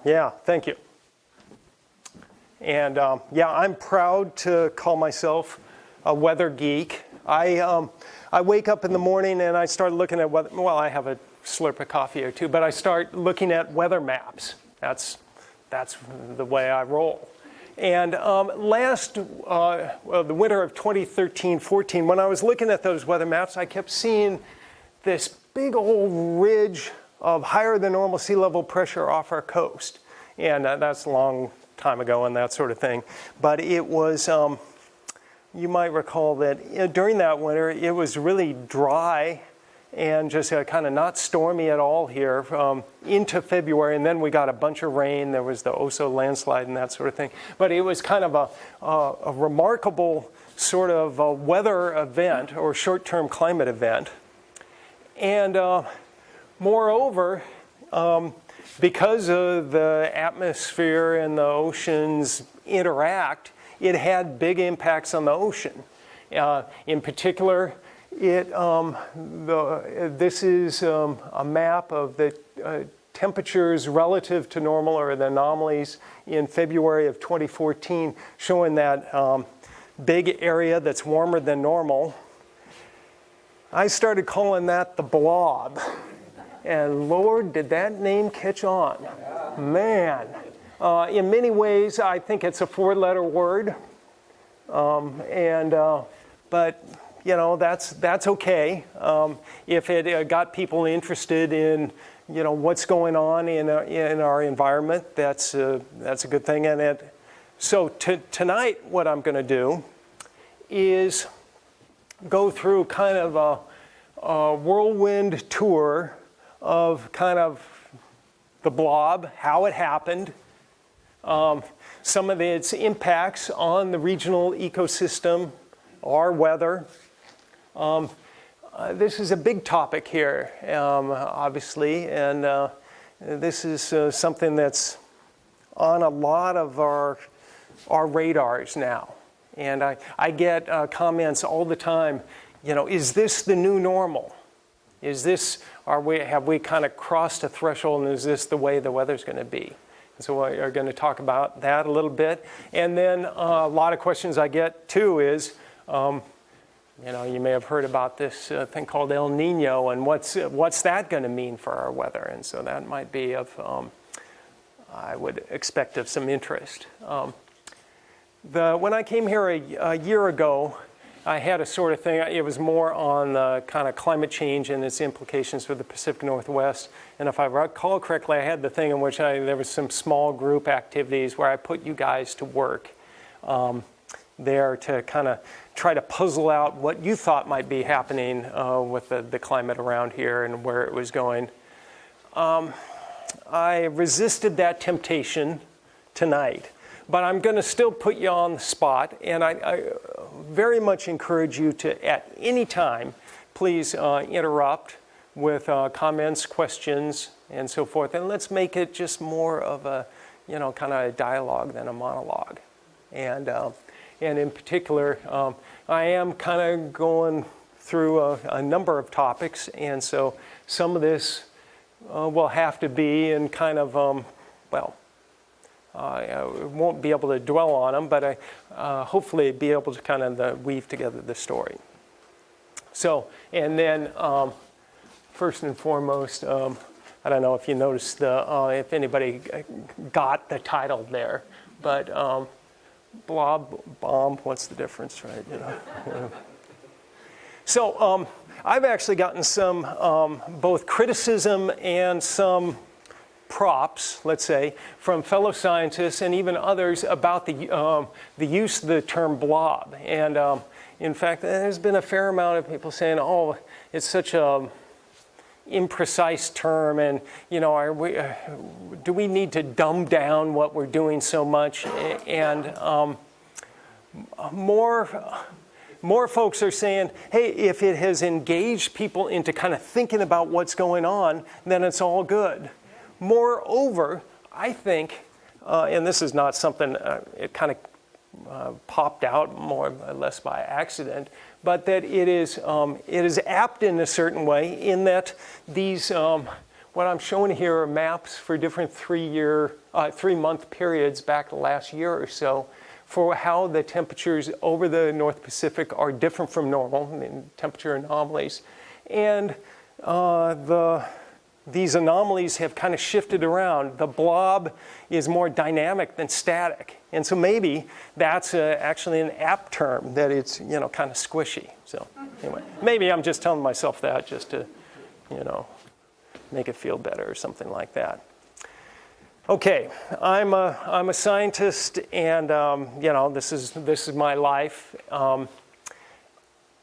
Yeah, thank you. And yeah, I'm proud to call myself a weather geek. I wake up in the morning and I start looking at weather. Well, I have a slurp of coffee or two, but I start looking at weather maps. That's the way I roll. And the winter of 2013-14, when I was looking at those weather maps, I kept seeing this big old ridge of higher than normal sea level pressure off our coast. And that's a long time ago and that sort of thing. But it was, you might recall that during that winter, it was really dry and just kind of not stormy at all here into February. And then we got a bunch of rain. There was the Oso landslide and that sort of thing. But it was kind of a remarkable sort of weather event or short-term climate event. And moreover, because of the atmosphere and the oceans interact, it had big impacts on the ocean. In particular, this is a map of the temperatures relative to normal, or the anomalies, in February of 2014, showing that big area that's warmer than normal. I started calling that the Blob. And Lord, did that name catch on. Man. In many ways, I think it's a 4-letter word. But, you know, that's okay. If it got people interested in, you know, what's going on in our environment, that's a good thing. So tonight, what I'm going to do is go through kind of a whirlwind tour of kind of the Blob, how it happened, some of its impacts on the regional ecosystem, our weather. This is a big topic here, obviously, and this is something that's on a lot of our radars now. And I get comments all the time, you know, is this the new normal? Have we kind of crossed a threshold, and is this the way the weather's going to be? And so we are going to talk about that a little bit. And then a lot of questions I get too is, you know, you may have heard about this thing called El Niño, and what's that going to mean for our weather? And so that might be of, I would expect, of some interest. When I came here a year ago, I had a sort of thing. It was more on the kind of climate change and its implications for the Pacific Northwest. And if I recall correctly, I had the thing in which there was some small group activities where I put you guys to work there to kind of try to puzzle out what you thought might be happening with the climate around here and where it was going. I resisted that temptation tonight. But I'm going to still put you on the spot, and I very much encourage you to, at any time, please interrupt with comments, questions, and so forth. And let's make it just more of a, you know, kind of a dialogue than a monologue. And in particular, I am kind of going through a number of topics, and so some of this will have to be in kind of, I won't be able to dwell on them, but I hopefully be able to kind of weave together the story. So, and then first and foremost, I don't know if you noticed if anybody got the title there, but Blob, bomb, what's the difference, right? You know. So I've actually gotten some both criticism and some props, let's say, from fellow scientists and even others about the use of the term blob. And in fact, there's been a fair amount of people saying, oh, it's such a imprecise term, and, you know, do we need to dumb down what we're doing so much? And more folks are saying, hey, if it has engaged people into kind of thinking about what's going on, then it's all good. Moreover, I think, and this is not something, it kind of popped out more or less by accident, but that it is apt in a certain way in that these, what I'm showing here are maps for different 3-month periods back the last year or so for how the temperatures over the North Pacific are different from normal, in temperature anomalies. And these anomalies have kind of shifted around. The blob is more dynamic than static. And so maybe that's actually an apt term, that it's, kind of squishy. So anyway, maybe I'm just telling myself that just to, make it feel better or something like that. Okay, I'm a scientist, and this is my life.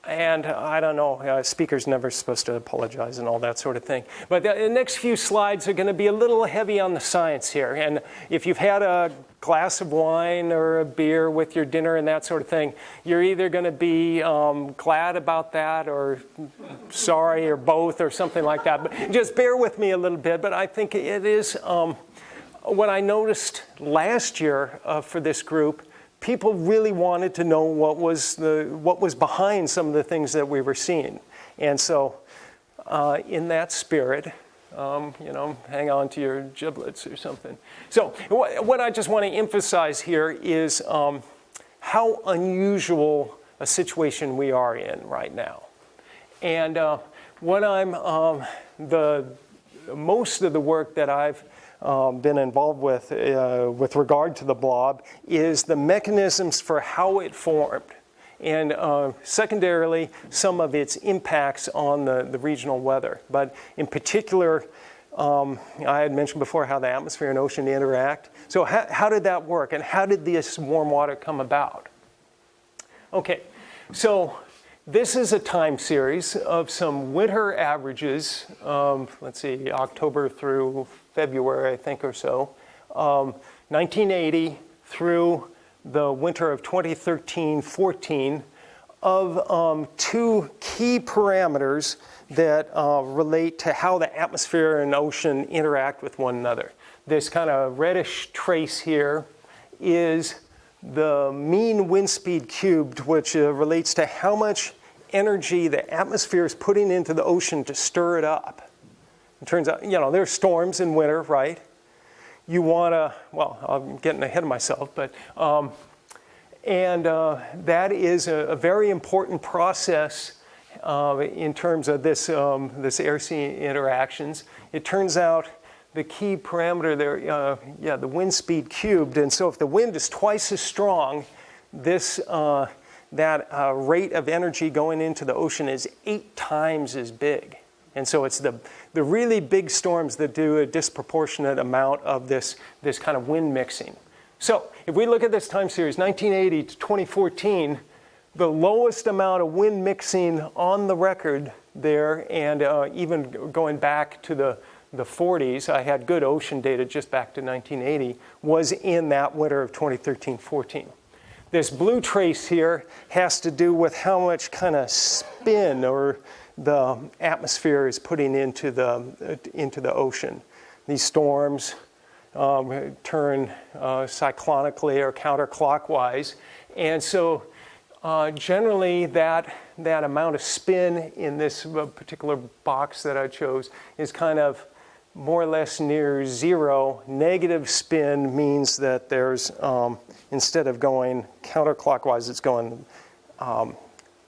And I don't know, speaker's never supposed to apologize and all that sort of thing. But the next few slides are going to be a little heavy on the science here. And if you've had a glass of wine or a beer with your dinner and that sort of thing, you're either going to be glad about that or sorry or both or something like that. But just bear with me a little bit. But I think it is what I noticed last year for this group. People really wanted to know what was behind some of the things that we were seeing. And so in that spirit, hang on to your giblets or something. So what I just want to emphasize here is how unusual a situation we are in right now. And what most of the work that I've been involved with regard to the blob is the mechanisms for how it formed, and secondarily some of its impacts on the regional weather. But in particular, I had mentioned before how the atmosphere and ocean interact. So how did that work, and how did this warm water come about? Okay, so this is a time series of some winter averages, let's see, October through February, I think, or so, 1980 through the winter of 2013-14 of two key parameters that relate to how the atmosphere and ocean interact with one another. This kind of reddish trace here is the mean wind speed cubed, which relates to how much energy the atmosphere is putting into the ocean to stir it up. It turns out, there's storms in winter, right? You want to, well, I'm getting ahead of myself, but, that is a very important process in terms of this air-sea interactions. It turns out the key parameter there, the wind speed cubed, and so if the wind is twice as strong, that rate of energy going into the ocean is 8 times as big. And so it's the really big storms that do a disproportionate amount of this kind of wind mixing. So if we look at this time series, 1980 to 2014, the lowest amount of wind mixing on the record there, and even going back to the 40s, I had good ocean data just back to 1980, was in that winter of 2013-14. This blue trace here has to do with how much kind of spin or the atmosphere is putting into the ocean. These storms turn cyclonically or counterclockwise, and so generally that amount of spin in this particular box that I chose is kind of more or less near zero. Negative spin means that there's instead of going counterclockwise, it's going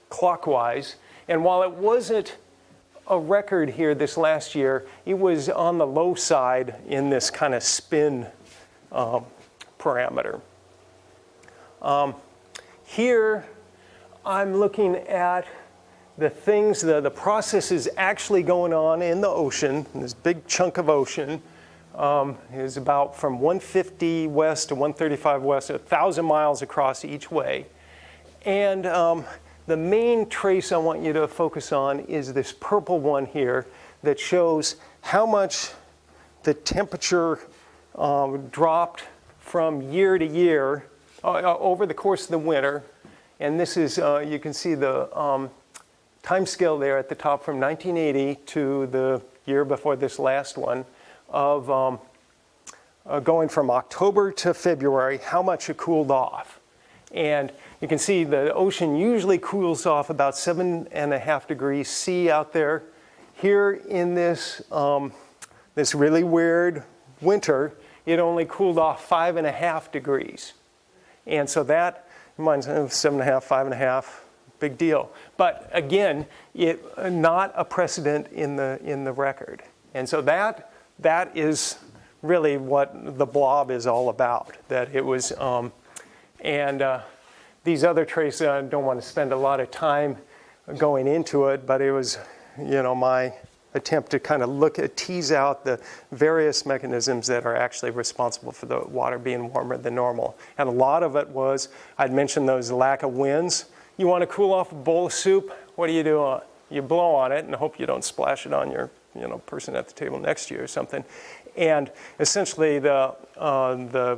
clockwise. And while it wasn't a record here this last year, it was on the low side in this kind of spin parameter. Here, I'm looking at the things, the processes actually going on in the ocean. This big chunk of ocean is about from 150 west to 135 west, 1,000 miles across each way. And the main trace I want you to focus on is this purple one here that shows how much the temperature dropped from year to year over the course of the winter. And this is, you can see the time scale there at the top from 1980 to the year before this last one of going from October to February, how much it cooled off. And you can see the ocean usually cools off about 7.5 degrees C out there. Here in this this really weird winter, it only cooled off 5.5 degrees. And so that, mine's 7.5, 5.5, big deal. But again, not a precedent in the record. And so that is really what the blob is all about. That it was, these other traces, I don't want to spend a lot of time going into it, but it was, my attempt to kind of tease out the various mechanisms that are actually responsible for the water being warmer than normal. And a lot of it was, I'd mentioned those lack of winds. You want to cool off a bowl of soup, what do? You blow on it and hope you don't splash it on your person at the table next to you or something. And essentially the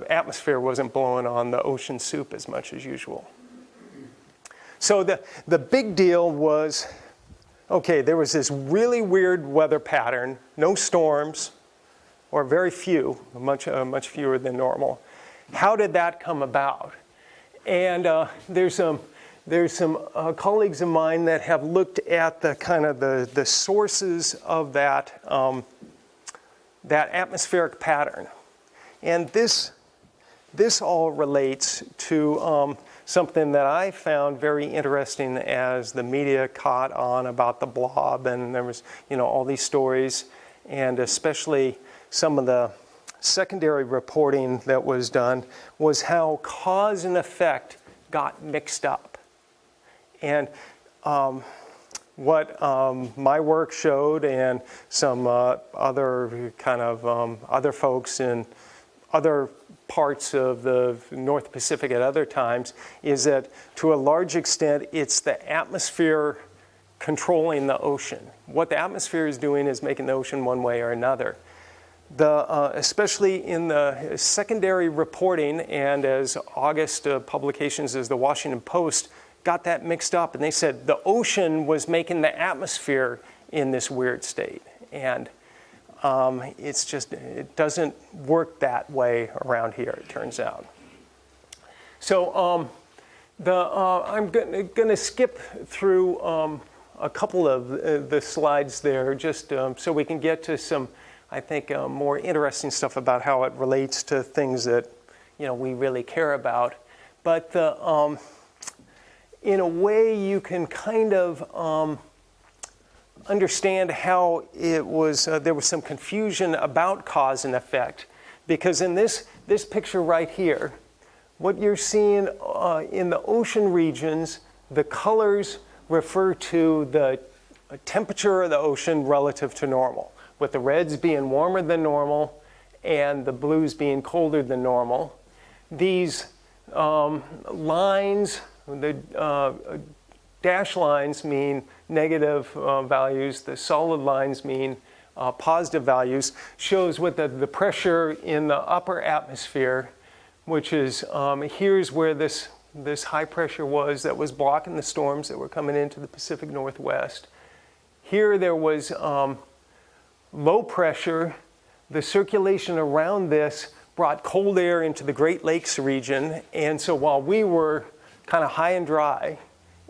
atmosphere wasn't blowing on the ocean soup as much as usual. So the big deal was, okay, there was this really weird weather pattern, no storms, or very few, much fewer than normal. How did that come about? And there's some colleagues of mine that have looked at the kind of the sources of that atmospheric pattern. And this all relates to something that I found very interesting as the media caught on about the blob, and there was, all these stories, and especially some of the secondary reporting that was done, was how cause and effect got mixed up. And what my work showed, and some other kind of other folks in other parts of the North Pacific at other times, is that to a large extent it's the atmosphere controlling the ocean. What the atmosphere is doing is making the ocean one way or another. Especially in the secondary reporting, and as August publications as the Washington Post got that mixed up, and they said the ocean was making the atmosphere in this weird state. And it doesn't work that way around here, it turns out. So I'm going to skip through a couple of the slides there, just so we can get to some, I think, more interesting stuff about how it relates to things that we really care about. But in a way, you can kind of understand how it was. There was some confusion about cause and effect, because in this picture right here, what you're seeing in the ocean regions, the colors refer to the temperature of the ocean relative to normal, with the reds being warmer than normal and the blues being colder than normal. These lines, the dash lines mean negative values, the solid lines mean positive values, shows what the pressure in the upper atmosphere, which is, here's where this high pressure was that was blocking the storms that were coming into the Pacific Northwest. Here there was low pressure. The circulation around this brought cold air into the Great Lakes region, and so while we were kind of high and dry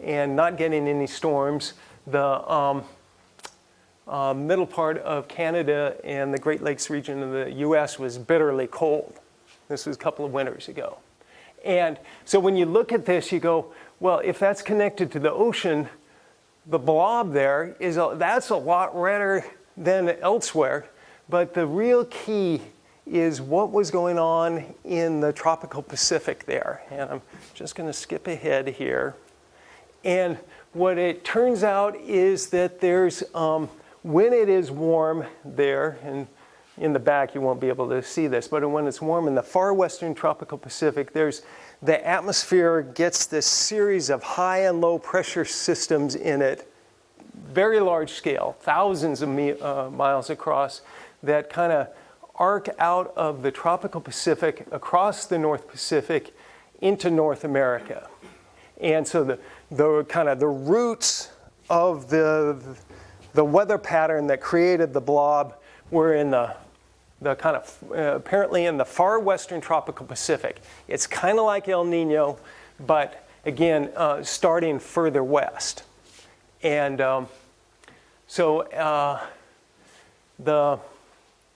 and not getting any storms, the middle part of Canada and the Great Lakes region of the US was bitterly cold. This was a couple of winters ago. And so when you look at this, you go, well, if that's connected to the ocean, the blob there that's a lot redder than elsewhere. But the real key is what was going on in the tropical Pacific there. And I'm just going to skip ahead here. And what it turns out is that there's, when it is warm there, and in the back you won't be able to see this, but when it's warm in the far western tropical Pacific, the atmosphere gets this series of high and low pressure systems in it, very large scale, thousands of miles across, that kind of arc out of the tropical Pacific across the North Pacific into North America. And so the kind of the roots of the weather pattern that created the blob were in the kind of apparently in the far western tropical Pacific. It's kind of like El Niño, but again, starting further west. And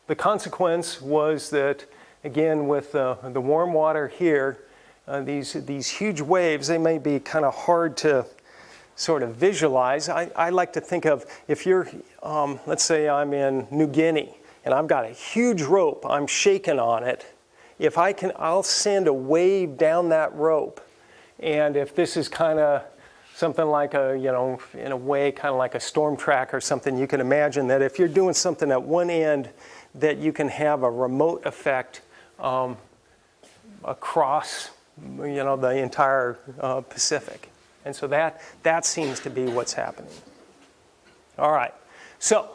the consequence was that, again, with the warm water here, these huge waves, they may be kind of hard to sort of visualize. I like to think of, if you're, let's say I'm in New Guinea, and I've got a huge rope, I'm shaking on it. If I can, I'll send a wave down that rope. And if this is kind of something like a, in a way, kind of like a storm track or something, you can imagine that if you're doing something at one end, that you can have a remote effect across, the entire Pacific. And so that seems to be what's happening. All right, so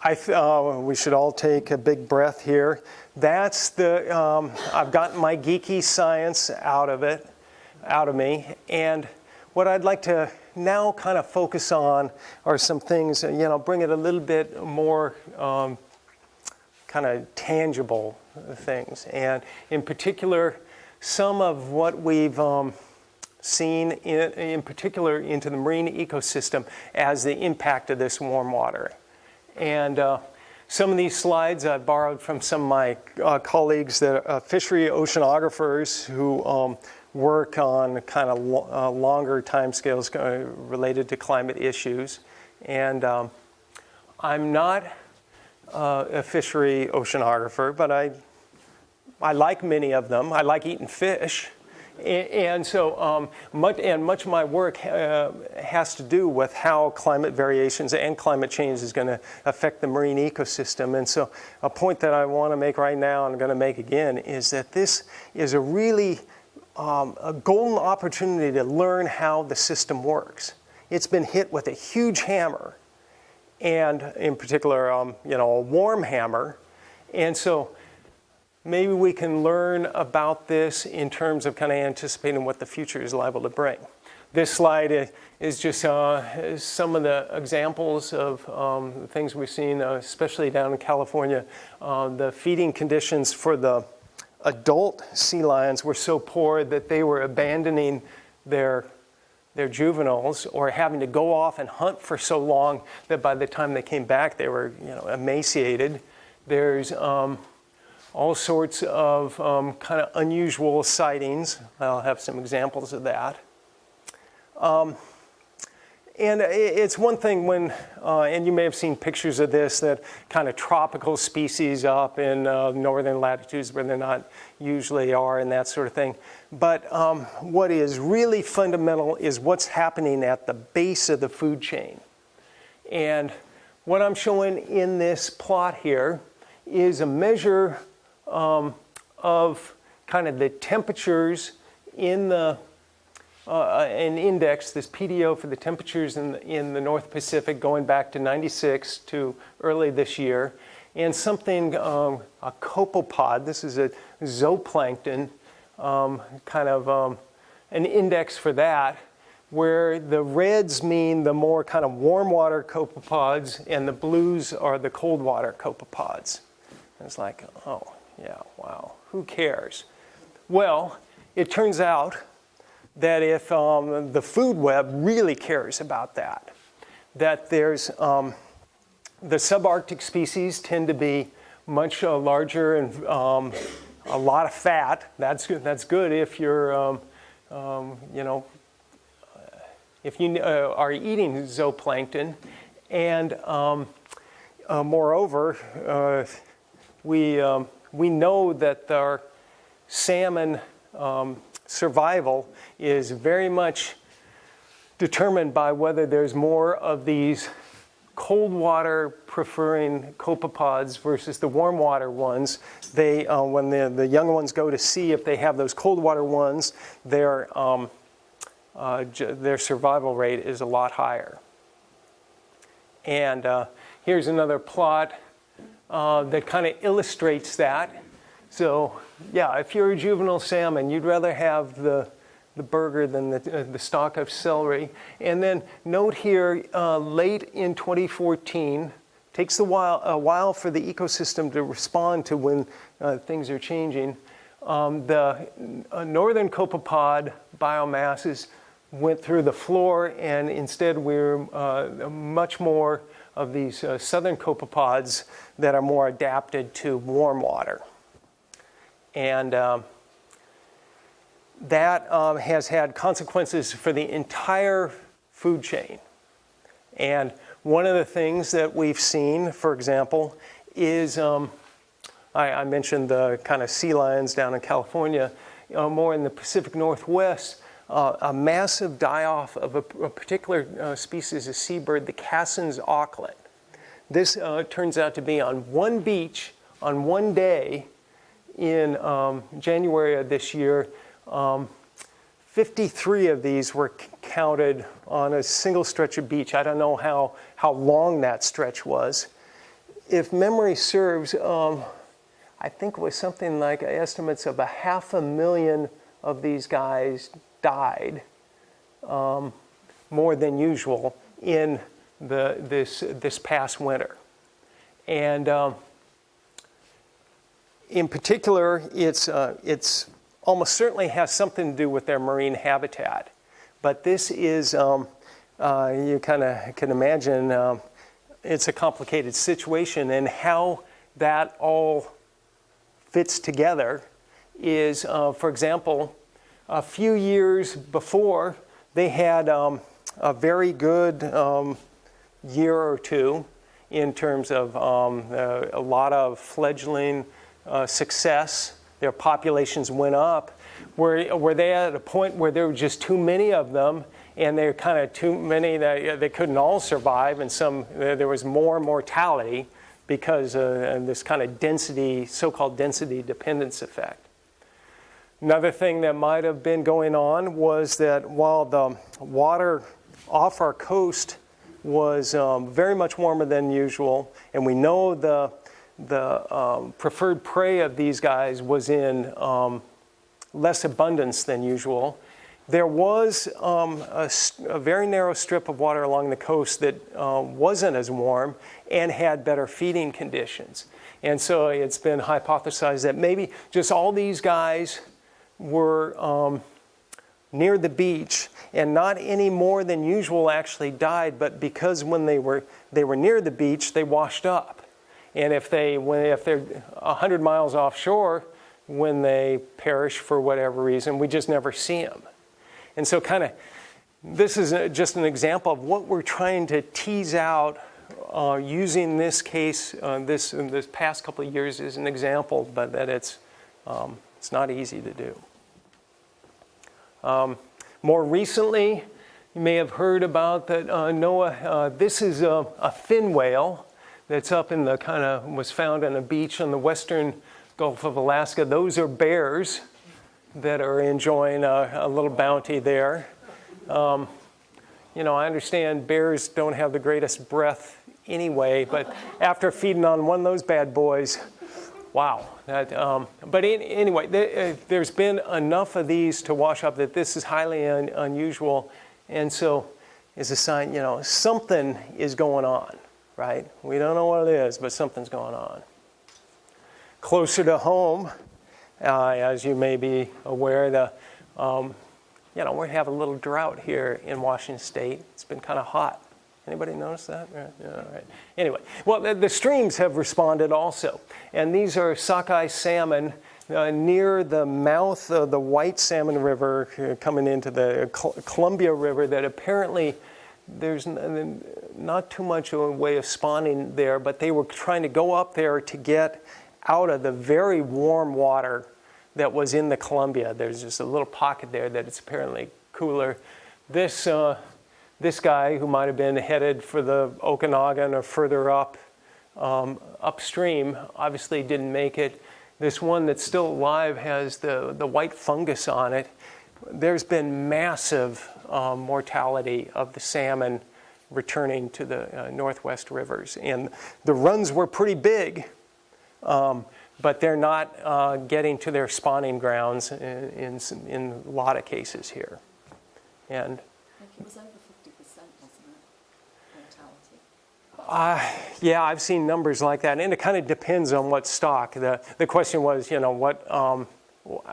we should all take a big breath here. That's I've gotten my geeky science out of me, and what I'd like to now kind of focus on are some things, bring it a little bit more kind of tangible things, and in particular, some of what we've seen in particular into the marine ecosystem as the impact of this warm water. And some of these slides I borrowed from some of my colleagues that are fishery oceanographers who work on kind of longer timescales related to climate issues. And I'm not a fishery oceanographer, but I like many of them. I like eating fish. And so much of my work has to do with how climate variations and climate change is going to affect the marine ecosystem. And so a point that I want to make right now, and I'm going to make again, is that this is a really a golden opportunity to learn how the system works. It's been hit with a huge hammer, and in particular, a warm hammer. And so maybe we can learn about this in terms of kind of anticipating what the future is liable to bring. This slide is just some of the examples of the things we've seen, especially down in California. The feeding conditions for the adult sea lions were so poor that they were abandoning their juveniles, or having to go off and hunt for so long that by the time they came back, they were emaciated. There's all sorts of kind of unusual sightings. I'll have some examples of that. And it's one thing when, and you may have seen pictures of this, that kind of tropical species up in northern latitudes where they're not usually are and that sort of thing. But what is really fundamental is what's happening at the base of the food chain. And what I'm showing in this plot here is a measure of kind of the temperatures in an index, this PDO for the temperatures in the North Pacific going back to 96 to early this year, and something, a copepod, this is a zooplankton, kind of an index for that, where the reds mean the more kind of warm water copepods and the blues are the cold water copepods. And it's like, oh, yeah, wow, who cares? Well, it turns out that if the food web really cares about that there's the subarctic species tend to be much larger and a lot of fat. That's good if you're, if you are eating zooplankton. And moreover, we know that our salmon survival is very much determined by whether there's more of these cold water preferring copepods versus the warm water ones. They, when the young ones go to sea, if they have those cold water ones, their survival rate is a lot higher. And here's another plot that kind of illustrates that. So, yeah, if you're a juvenile salmon, you'd rather have the burger than the stalk of celery. And then note here, late in 2014, takes a while for the ecosystem to respond to when things are changing. The northern copepod biomasses went through the floor, and instead we're much more of these southern copepods that are more adapted to warm water. And that has had consequences for the entire food chain. And one of the things that we've seen, for example, is I mentioned the kind of sea lions down in California, more in the Pacific Northwest, a massive die-off of a particular species of seabird, the Cassin's auklet. This turns out to be on one beach on one day in January of this year. 53 of these were counted on a single stretch of beach. I don't know how long that stretch was. If memory serves, I think it was something like estimates of 500,000 of these guys died, more than usual, in this past winter. And in particular, it's almost certainly has something to do with their marine habitat. But this is, you kind of can imagine, it's a complicated situation, and how that all fits together is, for example, a few years before, they had a very good year or two in terms of a lot of fledgling success. Their populations went up. Were they at a point where there were just too many of them, and they're kind of too many that they couldn't all survive, and there was more mortality because of this kind of density, so-called density dependence effect. Another thing that might have been going on was that while the water off our coast was very much warmer than usual, and we know the preferred prey of these guys was in less abundance than usual, there was a very narrow strip of water along the coast that wasn't as warm and had better feeding conditions. And so it's been hypothesized that maybe just all these guys were near the beach, and not any more than usual actually died, but because when they were near the beach, they washed up. And if they're 100 miles offshore, when they perish for whatever reason, we just never see them. And so this is just an example of what we're trying to tease out using this case, this past couple of years as an example, but that it's not easy to do. More recently, you may have heard about that NOAA, this is a fin whale that's up in was found on a beach on the western Gulf of Alaska. Those are bears that are enjoying a little bounty there. I understand bears don't have the greatest breath anyway, but after feeding on one of those bad boys, wow. Anyway, there's been enough of these to wash up that this is highly unusual, and so it's a sign, something is going on, right? We don't know what it is, but something's going on. Closer to home, as you may be aware, we have a little drought here in Washington State. It's been kind of hot. Anybody notice that? Yeah, right. Anyway, well, the streams have responded also. And these are sockeye salmon near the mouth of the White Salmon River coming into the Columbia River that apparently there's not too much of a way of spawning there, but they were trying to go up there to get out of the very warm water that was in the Columbia. There's just a little pocket there that it's apparently cooler. This guy, who might have been headed for the Okanagan or further up upstream, obviously didn't make it. This one that's still alive has the white fungus on it. There's been massive mortality of the salmon returning to the northwest rivers. And the runs were pretty big, but they're not getting to their spawning grounds in a lot of cases here. And it was over 50%, wasn't it? Mortality. Yeah, I've seen numbers like that, and it kind of depends on what stock. The question was,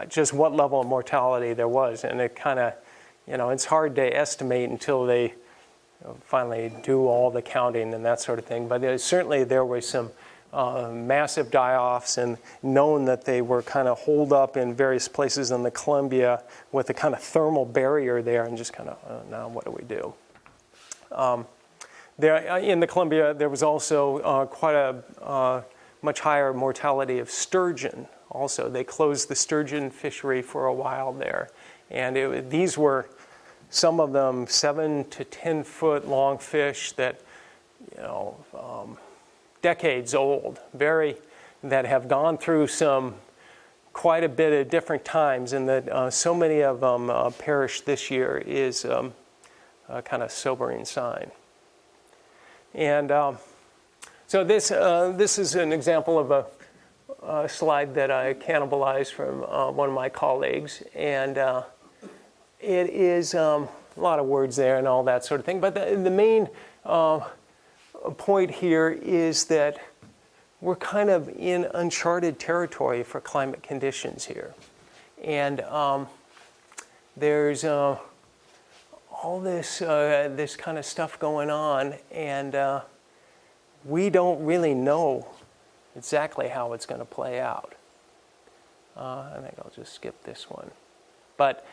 just what level of mortality there was, and it kind of, it's hard to estimate until they finally do all the counting and that sort of thing. But certainly there were some massive die-offs, and known that they were kind of holed up in various places in the Columbia with a kind of thermal barrier there, and just kind of, now what do we do? There, in the Columbia, there was also quite a much higher mortality of sturgeon. Also, they closed the sturgeon fishery for a while there, and these were some of them 7 to 10 foot long fish that, decades old, that have gone through quite a bit of different times, and that so many of them perished this year is a kind of sobering sign. And so this is an example of a slide that I cannibalized from one of my colleagues, and it is a lot of words there and all that sort of thing. But the main point here is that we're kind of in uncharted territory for climate conditions here, and there's all this kind of stuff going on, and we don't really know exactly how it's going to play out. I think I'll just skip this one. But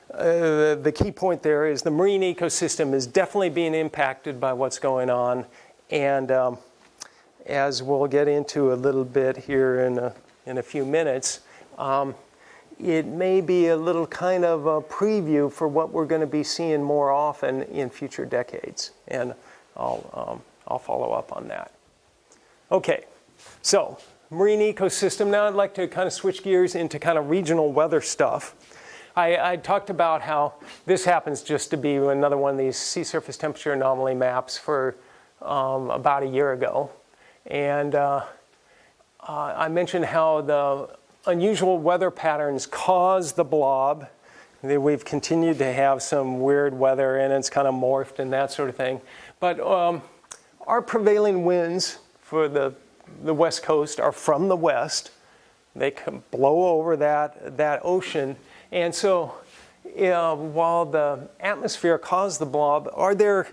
the key point there is the marine ecosystem is definitely being impacted by what's going on, and as we'll get into a little bit here in a few minutes, it may be a little kind of a preview for what we're going to be seeing more often in future decades, and I'll follow up on that. Okay, so marine ecosystem. Now I'd like to kind of switch gears into kind of regional weather stuff. I talked about how this happens just to be another one of these sea surface temperature anomaly maps for about a year ago. And I mentioned how the unusual weather patterns cause the blob. We've continued to have some weird weather, and it's kind of morphed and that sort of thing. But our prevailing winds for the West Coast are from the west. They can blow over that ocean. And so while the atmosphere caused the blob, are there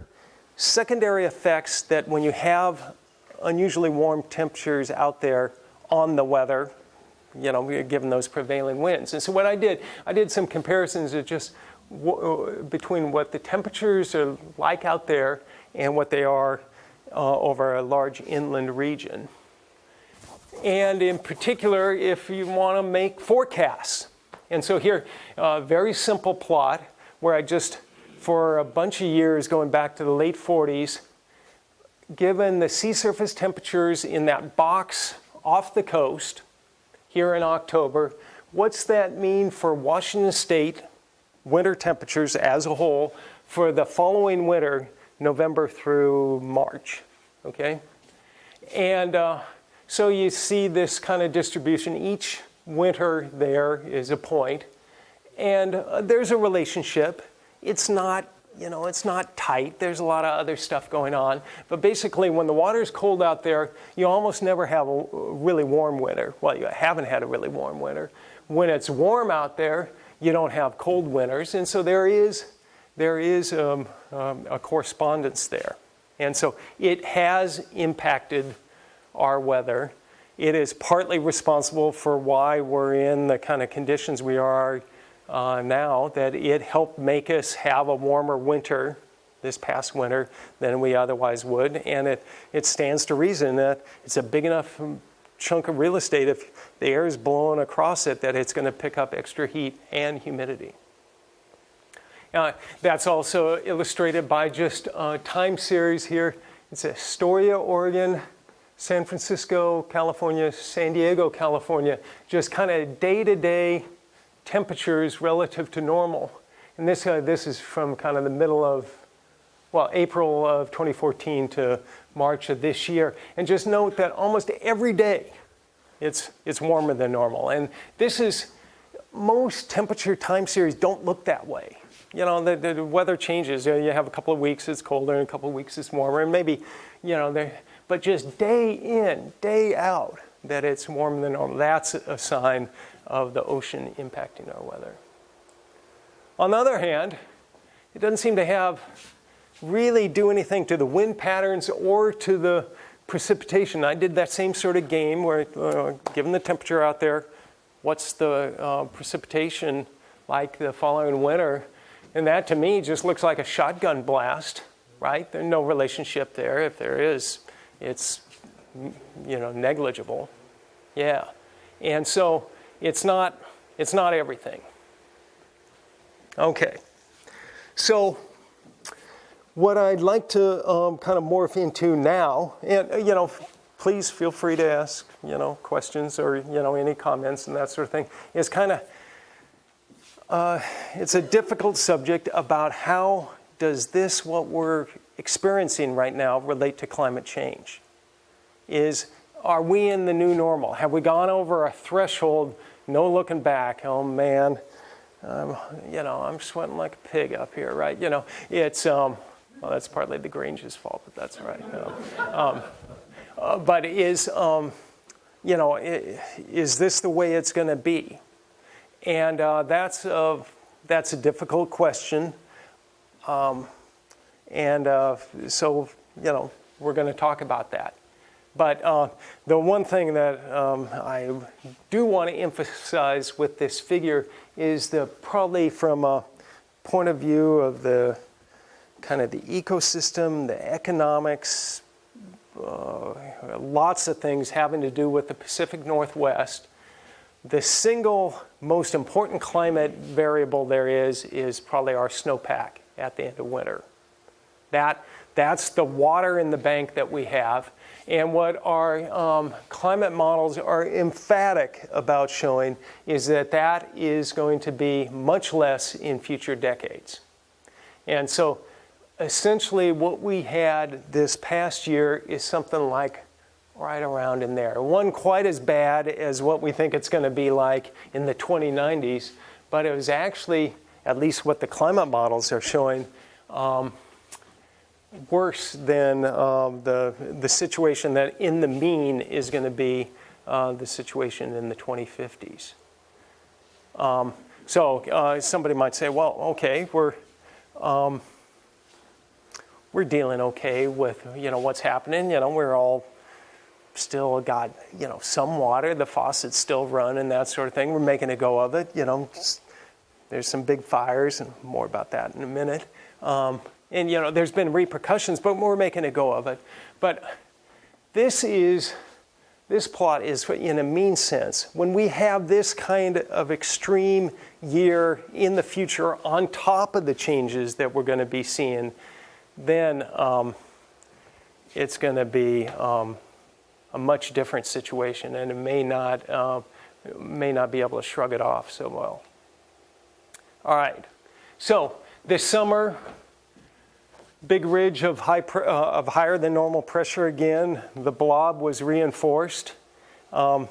secondary effects that when you have unusually warm temperatures out there on the weather, given those prevailing winds? And so what I did some comparisons of just between what the temperatures are like out there and what they are over a large inland region. And in particular, if you want to make forecasts. And so here, a very simple plot where I just, for a bunch of years going back to the late 40s, given the sea surface temperatures in that box off the coast here in October, what's that mean for Washington State winter temperatures as a whole for the following winter, November through March, okay? And so you see this kind of distribution. Each winter there is a point, and there's a relationship. It's not, it's not tight. There's a lot of other stuff going on. But basically, when the water's cold out there, you almost never have a really warm winter. Well, you haven't had a really warm winter. When it's warm out there, you don't have cold winters. And so there is a correspondence there. And so it has impacted our weather. It is partly responsible for why we're in the kind of conditions we are now, that it helped make us have a warmer winter this past winter than we otherwise would. And it stands to reason that it's a big enough chunk of real estate, if the air is blowing across it, that it's going to pick up extra heat and humidity. That's also illustrated by just a time series here. It's Astoria, Oregon, San Francisco, California, San Diego, California, just kind of day-to-day temperatures relative to normal. And this is from kind of the middle of, April of 2014 to March of this year. And just note that almost every day it's warmer than normal. And this is, most temperature time series don't look that way. The weather changes. You have a couple of weeks it's colder and a couple of weeks it's warmer, and maybe, but just day in, day out, that it's warmer than normal. That's a sign of the ocean impacting our weather. On the other hand, it doesn't seem to have really do anything to the wind patterns or to the precipitation. I did that same sort of game where, given the temperature out there, what's the precipitation like the following winter? And that to me just looks like a shotgun blast, right? There's no relationship there. If there is, it's, negligible. Yeah. And so it's not everything. Okay. So what I'd like to kind of morph into now, and please feel free to ask questions or any comments and that sort of thing, is kind of it's a difficult subject about how does this, what we're experiencing right now, relate to climate change? Are we in the new normal? Have we gone over a threshold, no looking back? Oh man, I'm sweating like a pig up here, right? It's, well, that's partly the Grange's fault, but that's all right. But is this the way it's going to be? And that's a difficult question. So we're going to talk about that. But the one thing that I do want to emphasize with this figure is probably from a point of view of the kind of the ecosystem, the economics, lots of things having to do with the Pacific Northwest. The single most important climate variable there is probably our snowpack at the end of winter. That's the water in the bank that we have. And what our climate models are emphatic about showing is that is going to be much less in future decades. And so essentially what we had this past year is something like right around in there. It wasn't quite as bad as what we think it's going to be like in the 2090s, but it was actually, at least what the climate models are showing, worse than the situation that in the mean is going to be the situation in the 2050s. So somebody might say, well, okay, we're dealing okay with what's happening. We're all still got some water, the faucets still run and that sort of thing. We're making a go of it. There's some big fires, and more about that in a minute. And there's been repercussions, but we're making a go of it. But this plot is, in a mean sense, when we have this kind of extreme year in the future on top of the changes that we're going to be seeing, then it's going to be a much different situation, and it may not be able to shrug it off so well. All right, so this summer, big ridge of higher than normal pressure again. The blob was reinforced. Again,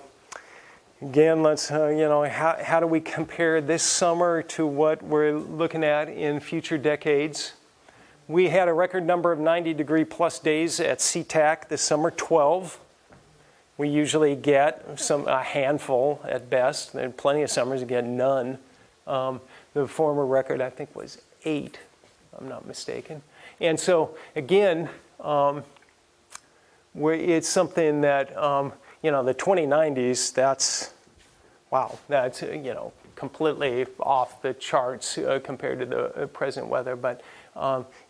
let's how do we compare this summer to what we're looking at in future decades? We had a record number of 90-degree plus days at SeaTac this summer, 12. We usually get a handful at best. There are plenty of summers you get none. The former record, I think, was 8, if I'm not mistaken. And so, again, it's something that, the 2090s, that's completely off the charts compared to the present weather. But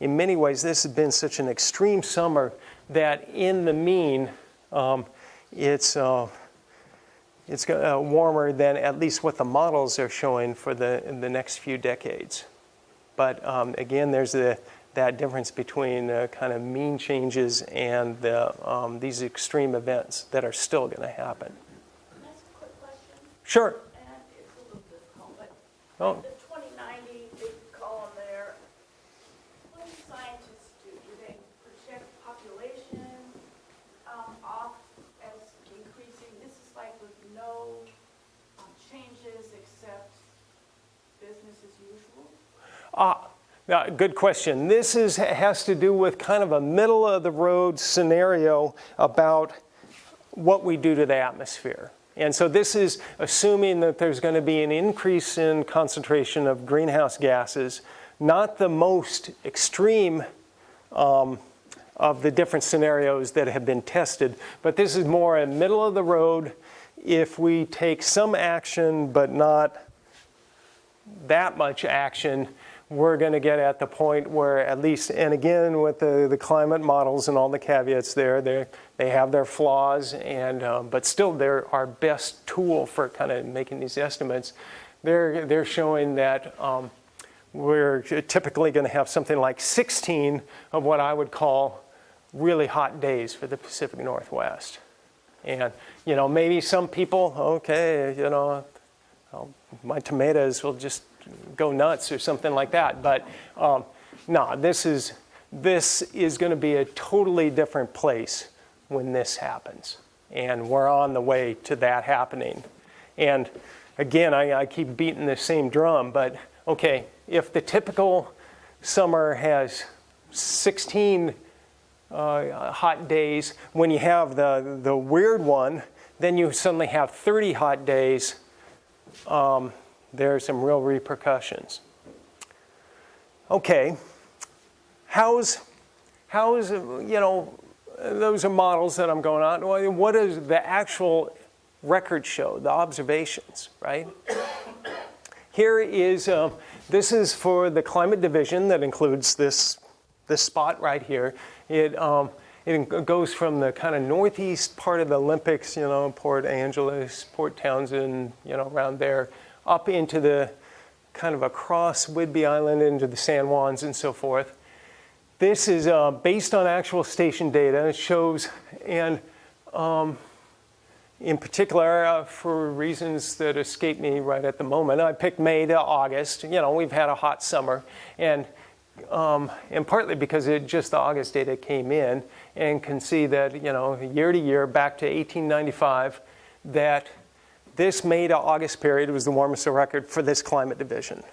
in many ways, this has been such an extreme summer that in the mean, it's warmer than at least what the models are showing for the next few decades. But again, there's that difference between kind of mean changes and these extreme events that are still going to happen. Can I ask a quick question? Sure. And it's a little difficult, but Oh. the 2090 big column there, what do scientists do? Do they project population off as increasing? This is like with no changes except business as usual? Good question. This has to do with kind of a middle-of-the-road scenario about what we do to the atmosphere. And so this is assuming that there's going to be an increase in concentration of greenhouse gases, not the most extreme of the different scenarios that have been tested. But this is more a middle of the road. If we take some action but not that much action, we're going to get at the point where at least, and again with the climate models and all the caveats there, they have their flaws, and but still they're our best tool for kind of making these estimates. They're showing that we're typically going to have something like 16 of what I would call really hot days for the Pacific Northwest. And, you know, maybe some people, okay, you know, my tomatoes will just go nuts or something like that. But no, this is going to be a totally different place when this happens. And we're on the way to that happening. And again, I keep beating the same drum, but okay, if the typical summer has 16 hot days, when you have the weird one, then you suddenly have 30 hot days. There are some real repercussions. Okay, how's you know, those are models that I'm going on. What does the actual record show, the observations, right? Here is, this is for the climate division that includes this spot right here. It goes from the kind of northeast part of the Olympics, you know, Port Angeles, Port Townsend, you know, around there, up into the kind of across Whidbey Island into the San Juans and so forth. This is based on actual station data. It shows, and in particular, for reasons that escape me right at the moment, I picked May to August. You know, we've had a hot summer, and partly because just the August data came in, and can see that, you know, year to year back to 1895, that this May to August period was the warmest on record for this climate division.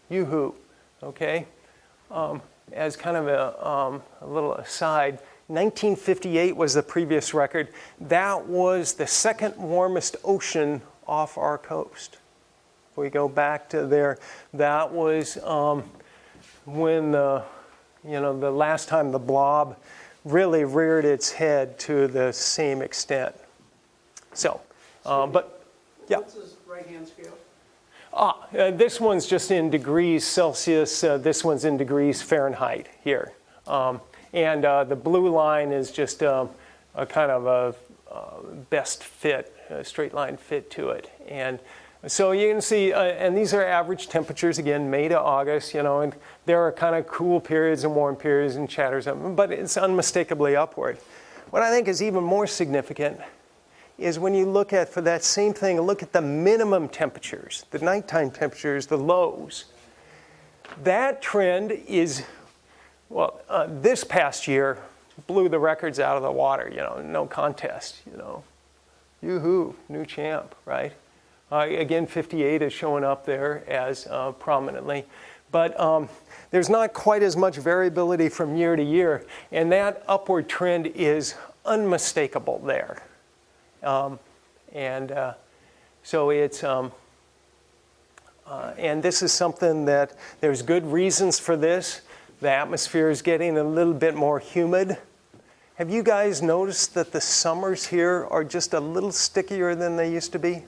Yoo-hoo, okay? As kind of a little aside, 1958 was the previous record. That was the second warmest ocean off our coast. If we go back to there, that was when the last time the Blob really reared its head to the same extent. So, but yeah. What's his right-hand scale? This one's just in degrees Celsius. This one's in degrees Fahrenheit here. And the blue line is just a kind of a best fit, a straight line fit to it. And so you can see, and these are average temperatures, again, May to August, you know, and there are kind of cool periods and warm periods and chatters, but it's unmistakably upward. What I think is even more significant is when you look at, for that same thing, look at the minimum temperatures, the nighttime temperatures, the lows. That trend is, well, this past year blew the records out of the water, you know, no contest, you know. Yoo-hoo, new champ, right? Again, 58 is showing up there as prominently. But there's not quite as much variability from year to year, and that upward trend is unmistakable there. So it's, and this is something that there's good reasons for this. The atmosphere is getting a little bit more humid. Have you guys noticed that the summers here are just a little stickier than they used to be?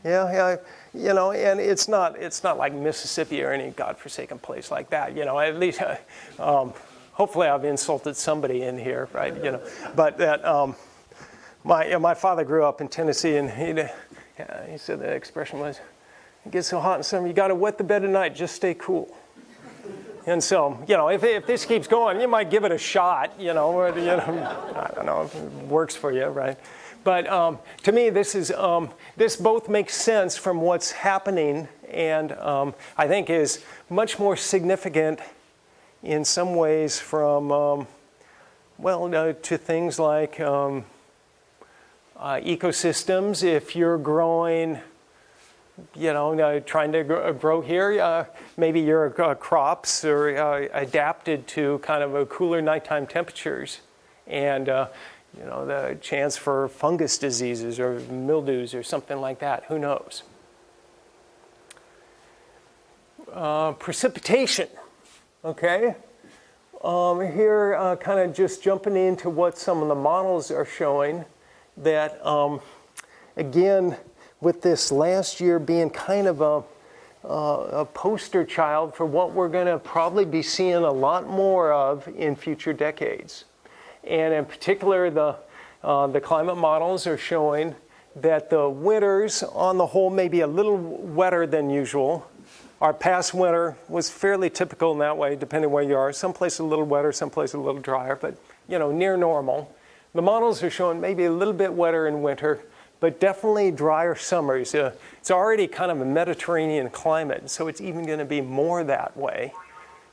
Yeah, you know, and it's not like Mississippi or any godforsaken place like that. You know, at least, hopefully I've insulted somebody in here, right? You know, but that my father grew up in Tennessee, and he said the expression was, "It gets so hot in summer, you got to wet the bed at night, just stay cool." And so, you know, if this keeps going, you might give it a shot, you know, or, you know, I don't know if it works for you, right? But to me, this both makes sense from what's happening, and I think is much more significant in some ways from, to things like ecosystems. If you're growing, you know, trying to grow here, maybe your crops are adapted to kind of a cooler nighttime temperatures, and you know, the chance for fungus diseases or mildews or something like that. Who knows? Precipitation. Okay. Here, kind of just jumping into what some of the models are showing, that again, with this last year being kind of a poster child for what we're going to probably be seeing a lot more of in future decades. And in particular, the climate models are showing that the winters, on the whole, may be a little wetter than usual. Our past winter was fairly typical in that way, depending where you are. Some places a little wetter, some places a little drier, but near normal. The models are showing maybe a little bit wetter in winter, but definitely drier summers. It's already kind of a Mediterranean climate, so it's even going to be more that way,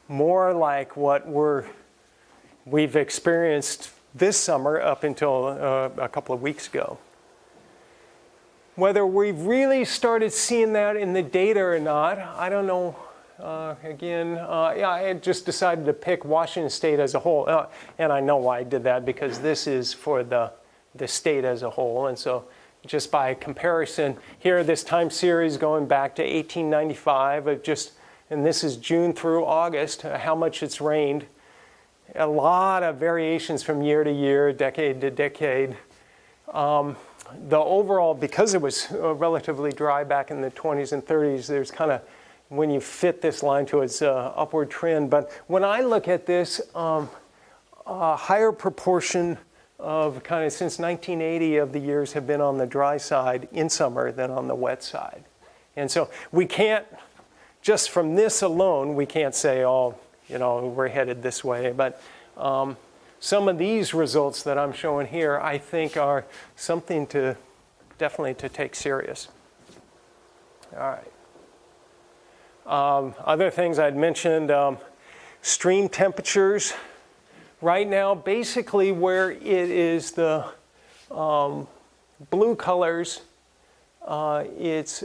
more like what we've experienced this summer up until a couple of weeks ago. Whether we've really started seeing that in the data or not, I don't know. I just decided to pick Washington State as a whole. And I know why I did that, because this is for the state as a whole. And so just by comparison, here this time series going back to 1895, and this is June through August, how much it's rained. A lot of variations from year to year, decade to decade. The overall, because it was relatively dry back in the 20s and 30s, there's kind of, when you fit this line to its upward trend. But when I look at this, a higher proportion of kind of since 1980 of the years have been on the dry side in summer than on the wet side. And so we can't, just from this alone, we can't say, we're headed this way. But some of these results that I'm showing here, I think, are something definitely to take serious. All right. Other things I'd mentioned, stream temperatures. Right now, basically where it is the blue colors, it's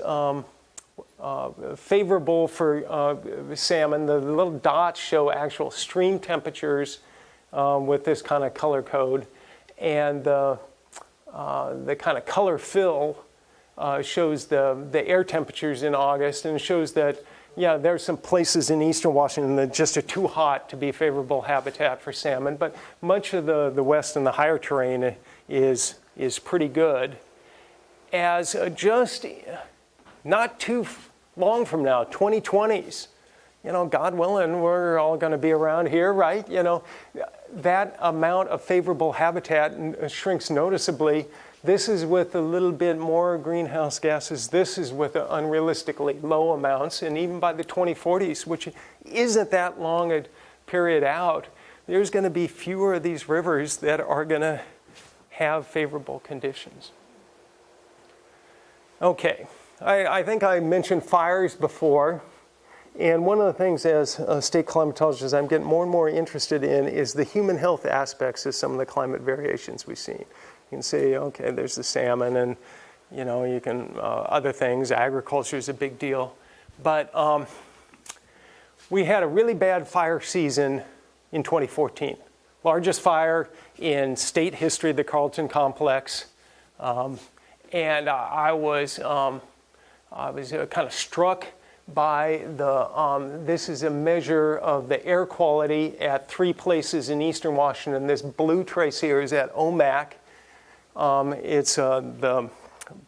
favorable for salmon. The little dots show actual stream temperatures with this kind of color code, and the kind of color fill shows the air temperatures in August, and it shows that there's some places in eastern Washington that just are too hot to be favorable habitat for salmon, but much of the west and the higher terrain is pretty good. As just not too long from now, 2020s, God willing, we're all going to be around here, right? That amount of favorable habitat shrinks noticeably. This is with a little bit more greenhouse gases. This is with unrealistically low amounts. And even by the 2040s, which isn't that long a period out, there's going to be fewer of these rivers that are going to have favorable conditions. Okay, I think I mentioned fires before. And one of the things as a state climatologist I'm getting more and more interested in is the human health aspects of some of the climate variations we've seen. You can say, okay, there's the salmon and, you can, other things, agriculture is a big deal. But we had a really bad fire season in 2014. Largest fire in state history, the Carlton Complex. And I was kind of struck by this is a measure of the air quality at 3 places in eastern Washington. This blue trace here is at OMAC. It's the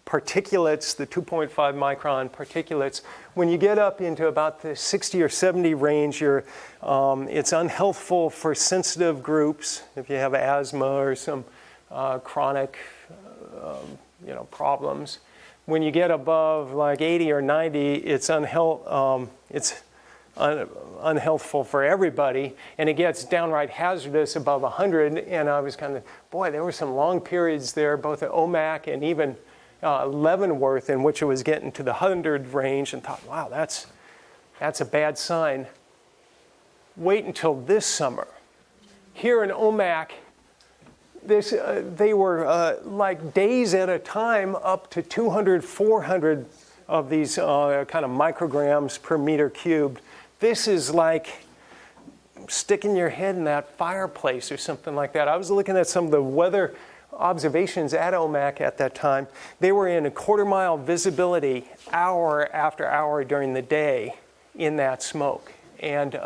particulates, the 2.5 micron particulates. When you get up into about the 60 or 70 range, it's unhealthful for sensitive groups. If you have asthma or some chronic problems. When you get above like 80 or 90, it's unhealthful for everybody, and it gets downright hazardous above 100. And I was kind of, there were some long periods there, both at OMAC and even Leavenworth, in which it was getting to the 100 range, and thought, wow, that's a bad sign. Wait until this summer. Here in OMAC, they were like days at a time up to 200, 400 of these kind of micrograms per meter cubed. This is like sticking your head in that fireplace or something like that. I was looking at some of the weather observations at OMAC at that time. They were in a quarter-mile visibility hour after hour during the day in that smoke. And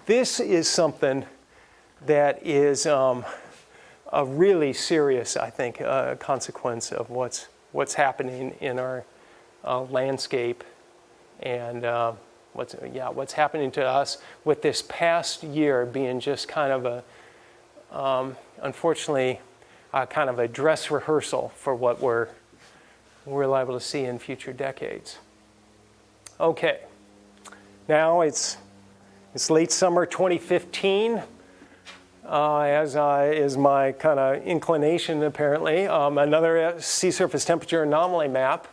this is something that is a really serious, I think, consequence of what's happening in our landscape and what's happening to us with this past year being just kind of a, unfortunately, kind of a dress rehearsal for what we're liable to see in future decades. Okay, now it's late summer 2015. As is my kind of inclination, apparently. Another sea surface temperature anomaly map.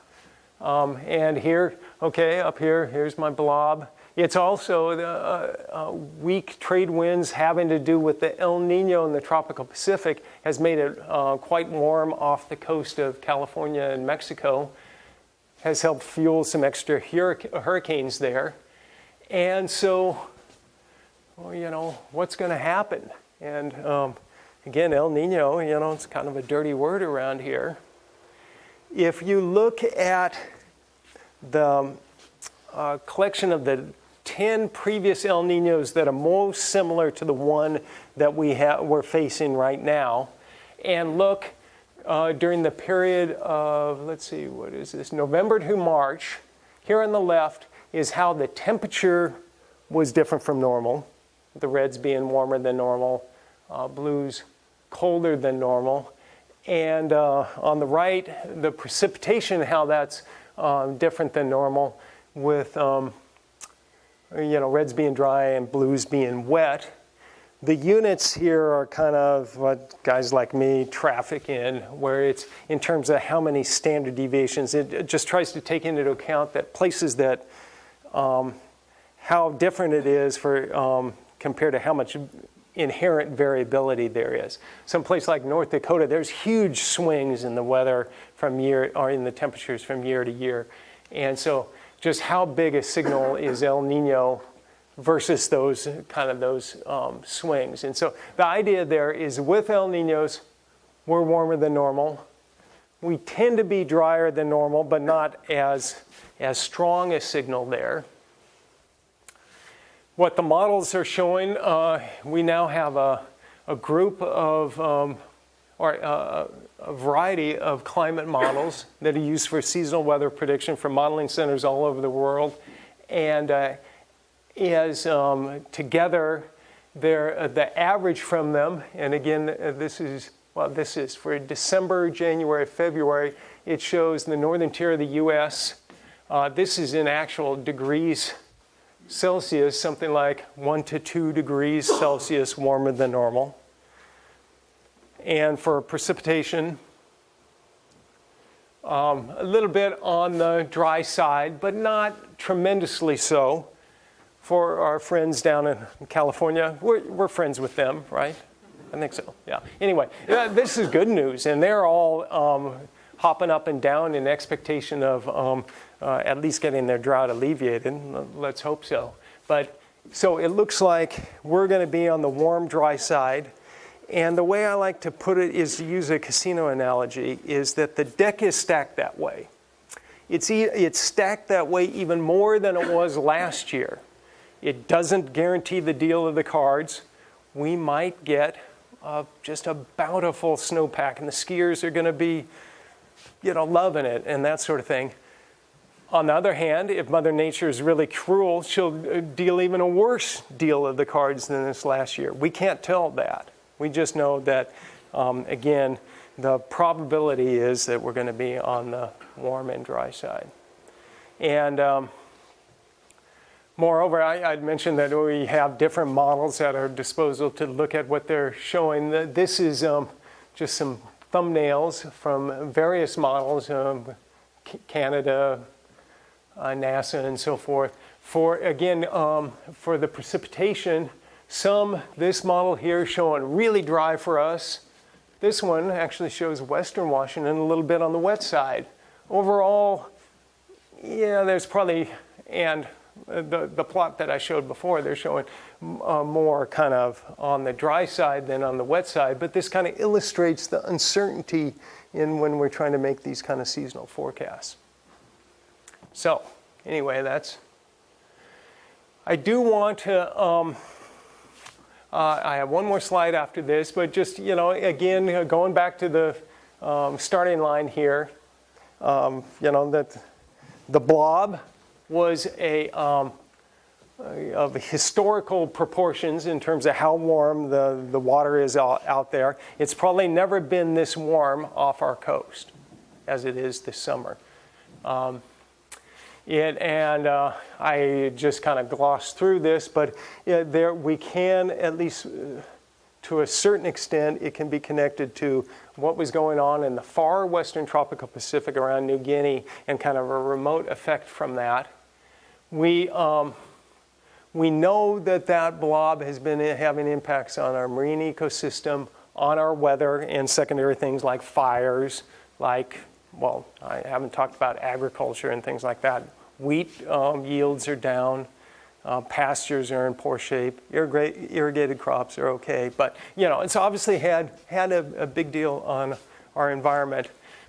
And here, okay, up here, here's my blob. It's also the weak trade winds having to do with the El Niño in the tropical Pacific has made it quite warm off the coast of California and Mexico, has helped fuel some extra hurricanes there. And so, well, you know, what's going to happen? And again, El Niño, you know, it's kind of a dirty word around here. If you look at the collection of the 10 previous El Niños that are most similar to the one that we're facing right now, and look during the period of, let's see, what is this, November to March, here on the left is how the temperature was different from normal. The reds being warmer than normal, blues colder than normal. And on the right, the precipitation, how that's different than normal with, you know, reds being dry and blues being wet. The units here are kind of what guys like me traffic in, where it's in terms of how many standard deviations. It just tries to take into account that places that, how different it is for compared to how much inherent variability there is. Some place like North Dakota, there's huge swings in the weather from year, or in the temperatures from year to year. And so just how big a signal is El Niño versus those kind of those swings. And so the idea there is with El Niños, we're warmer than normal. We tend to be drier than normal, but not as strong a signal there. What the models are showing, we now have a group of, or a variety of climate models that are used for seasonal weather prediction from modeling centers all over the world. And as together, the average from them, and again, this is for December, January, February, it shows the northern tier of the US. This is in actual degrees Celsius, something like 1 to 2 degrees Celsius warmer than normal. And for precipitation, a little bit on the dry side, but not tremendously so. For our friends down in California, we're friends with them, right? I think so, yeah. Anyway, this is good news, and they're all hopping up and down in expectation of at least getting their drought alleviated. Let's hope so. But so it looks like we're going to be on the warm, dry side. And the way I like to put it is to use a casino analogy, is that the deck is stacked that way. It's stacked that way even more than it was last year. It doesn't guarantee the deal of the cards. We might get just a bountiful snowpack, and the skiers are going to be, you know, loving it and that sort of thing. On the other hand, if Mother Nature is really cruel, she'll deal even a worse deal of the cards than this last year. We can't tell that. We just know that, again, the probability is that we're going to be on the warm and dry side. And moreover, I'd mentioned that we have different models at our disposal to look at what they're showing. This is just some thumbnails from various models, Canada, NASA, and so forth. For, again, for the precipitation, this model here showing really dry for us. This one actually shows Western Washington a little bit on the wet side. Overall, yeah, there's probably, and the plot that I showed before, they're showing more kind of on the dry side than on the wet side, but this kind of illustrates the uncertainty in when we're trying to make these kind of seasonal forecasts. So, anyway, I do want to I have one more slide after this, but just, again, going back to the starting line here, that the blob was of historical proportions in terms of how warm the water is out there. It's probably never been this warm off our coast as it is this summer. I just kind of glossed through this, but we can, at least to a certain extent, it can be connected to what was going on in the far western tropical Pacific around New Guinea and kind of a remote effect from that. We know that blob has been having impacts on our marine ecosystem, on our weather, and secondary things like fires, I haven't talked about agriculture and things like that. Wheat yields are down, pastures are in poor shape, irrigated crops are okay, but it's obviously had a big deal on our environment.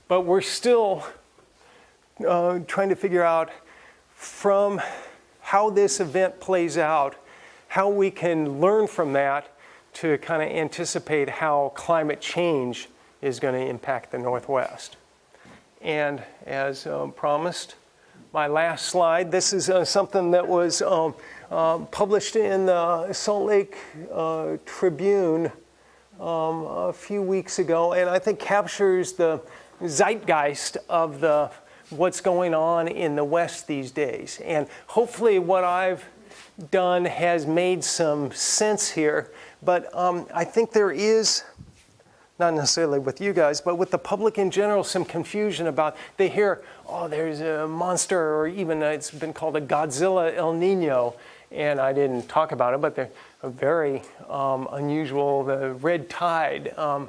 But we're still trying to figure out from how this event plays out, how we can learn from that to kind of anticipate how climate change is going to impact the Northwest. And as promised, my last slide, this is something that was published in the Salt Lake Tribune a few weeks ago, and I think captures the zeitgeist of what's going on in the West these days. And hopefully what I've done has made some sense here, but I think there is, not necessarily with you guys, but with the public in general, some confusion about, they hear, oh, there's a monster, or even it's been called a Godzilla El Niño, and I didn't talk about it, but they're a very unusual, the red tide, of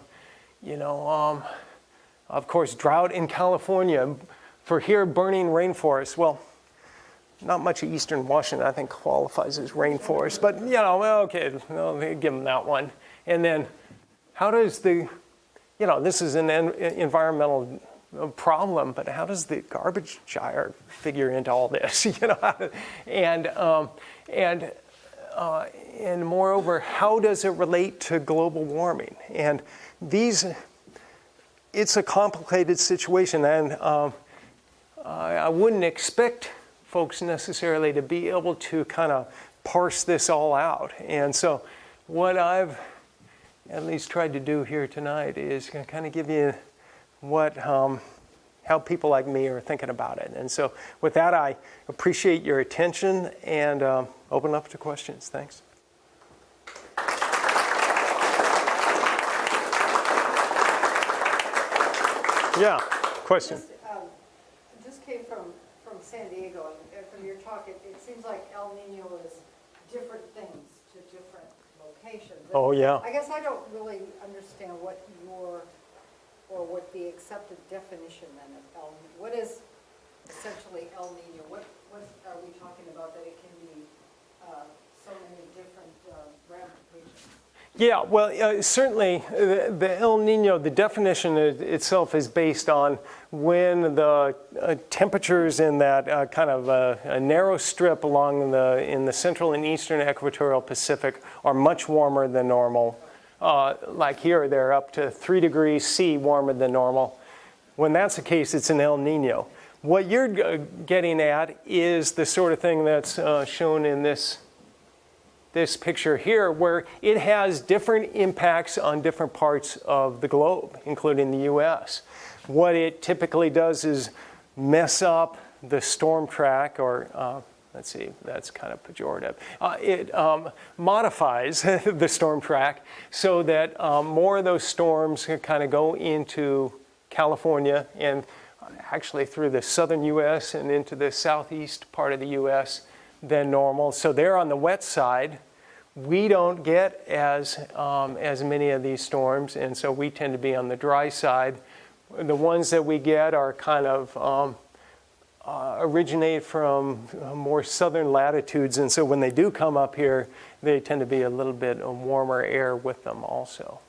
course, drought in California, for here, burning rainforests. Well, not much of eastern Washington, I think, qualifies as rainforest, but, okay, give them that one. And then, how does this is an environmental problem, but how does the garbage gyre figure into all this? And moreover, how does it relate to global warming? And it's a complicated situation, and I wouldn't expect folks necessarily to be able to kind of parse this all out. And so what I've at least tried to do here tonight is kind of give you how people like me are thinking about it. And so with that, I appreciate your attention and open up to questions. Thanks. Yeah, question. Just came from San Diego, and from your talk, it seems like El Niño is different things to different locations. And Oh, yeah. I guess I don't really understand what the accepted definition then of El Niño. What is essentially El Niño? What are we talking about that it can be so many different ramifications? Yeah, well, certainly the El Niño, the definition itself is based on when the temperatures in that kind of a narrow strip in the central and eastern equatorial Pacific are much warmer than normal. Like here, they're up to 3 degrees C warmer than normal. When that's the case, it's an El Niño. What you're getting at is the sort of thing that's shown in this picture here, where it has different impacts on different parts of the globe, including the U.S. What it typically does is mess up the storm track, or let's see, that's kind of pejorative. It modifies the storm track so that more of those storms can kind of go into California and actually through the southern U.S. and into the southeast part of the U.S. than normal. So they're on the wet side. We don't get as many of these storms, and so we tend to be on the dry side. The ones that we get are kind of originate from more southern latitudes, and so when they do come up here, they tend to be a little bit warmer air with them also.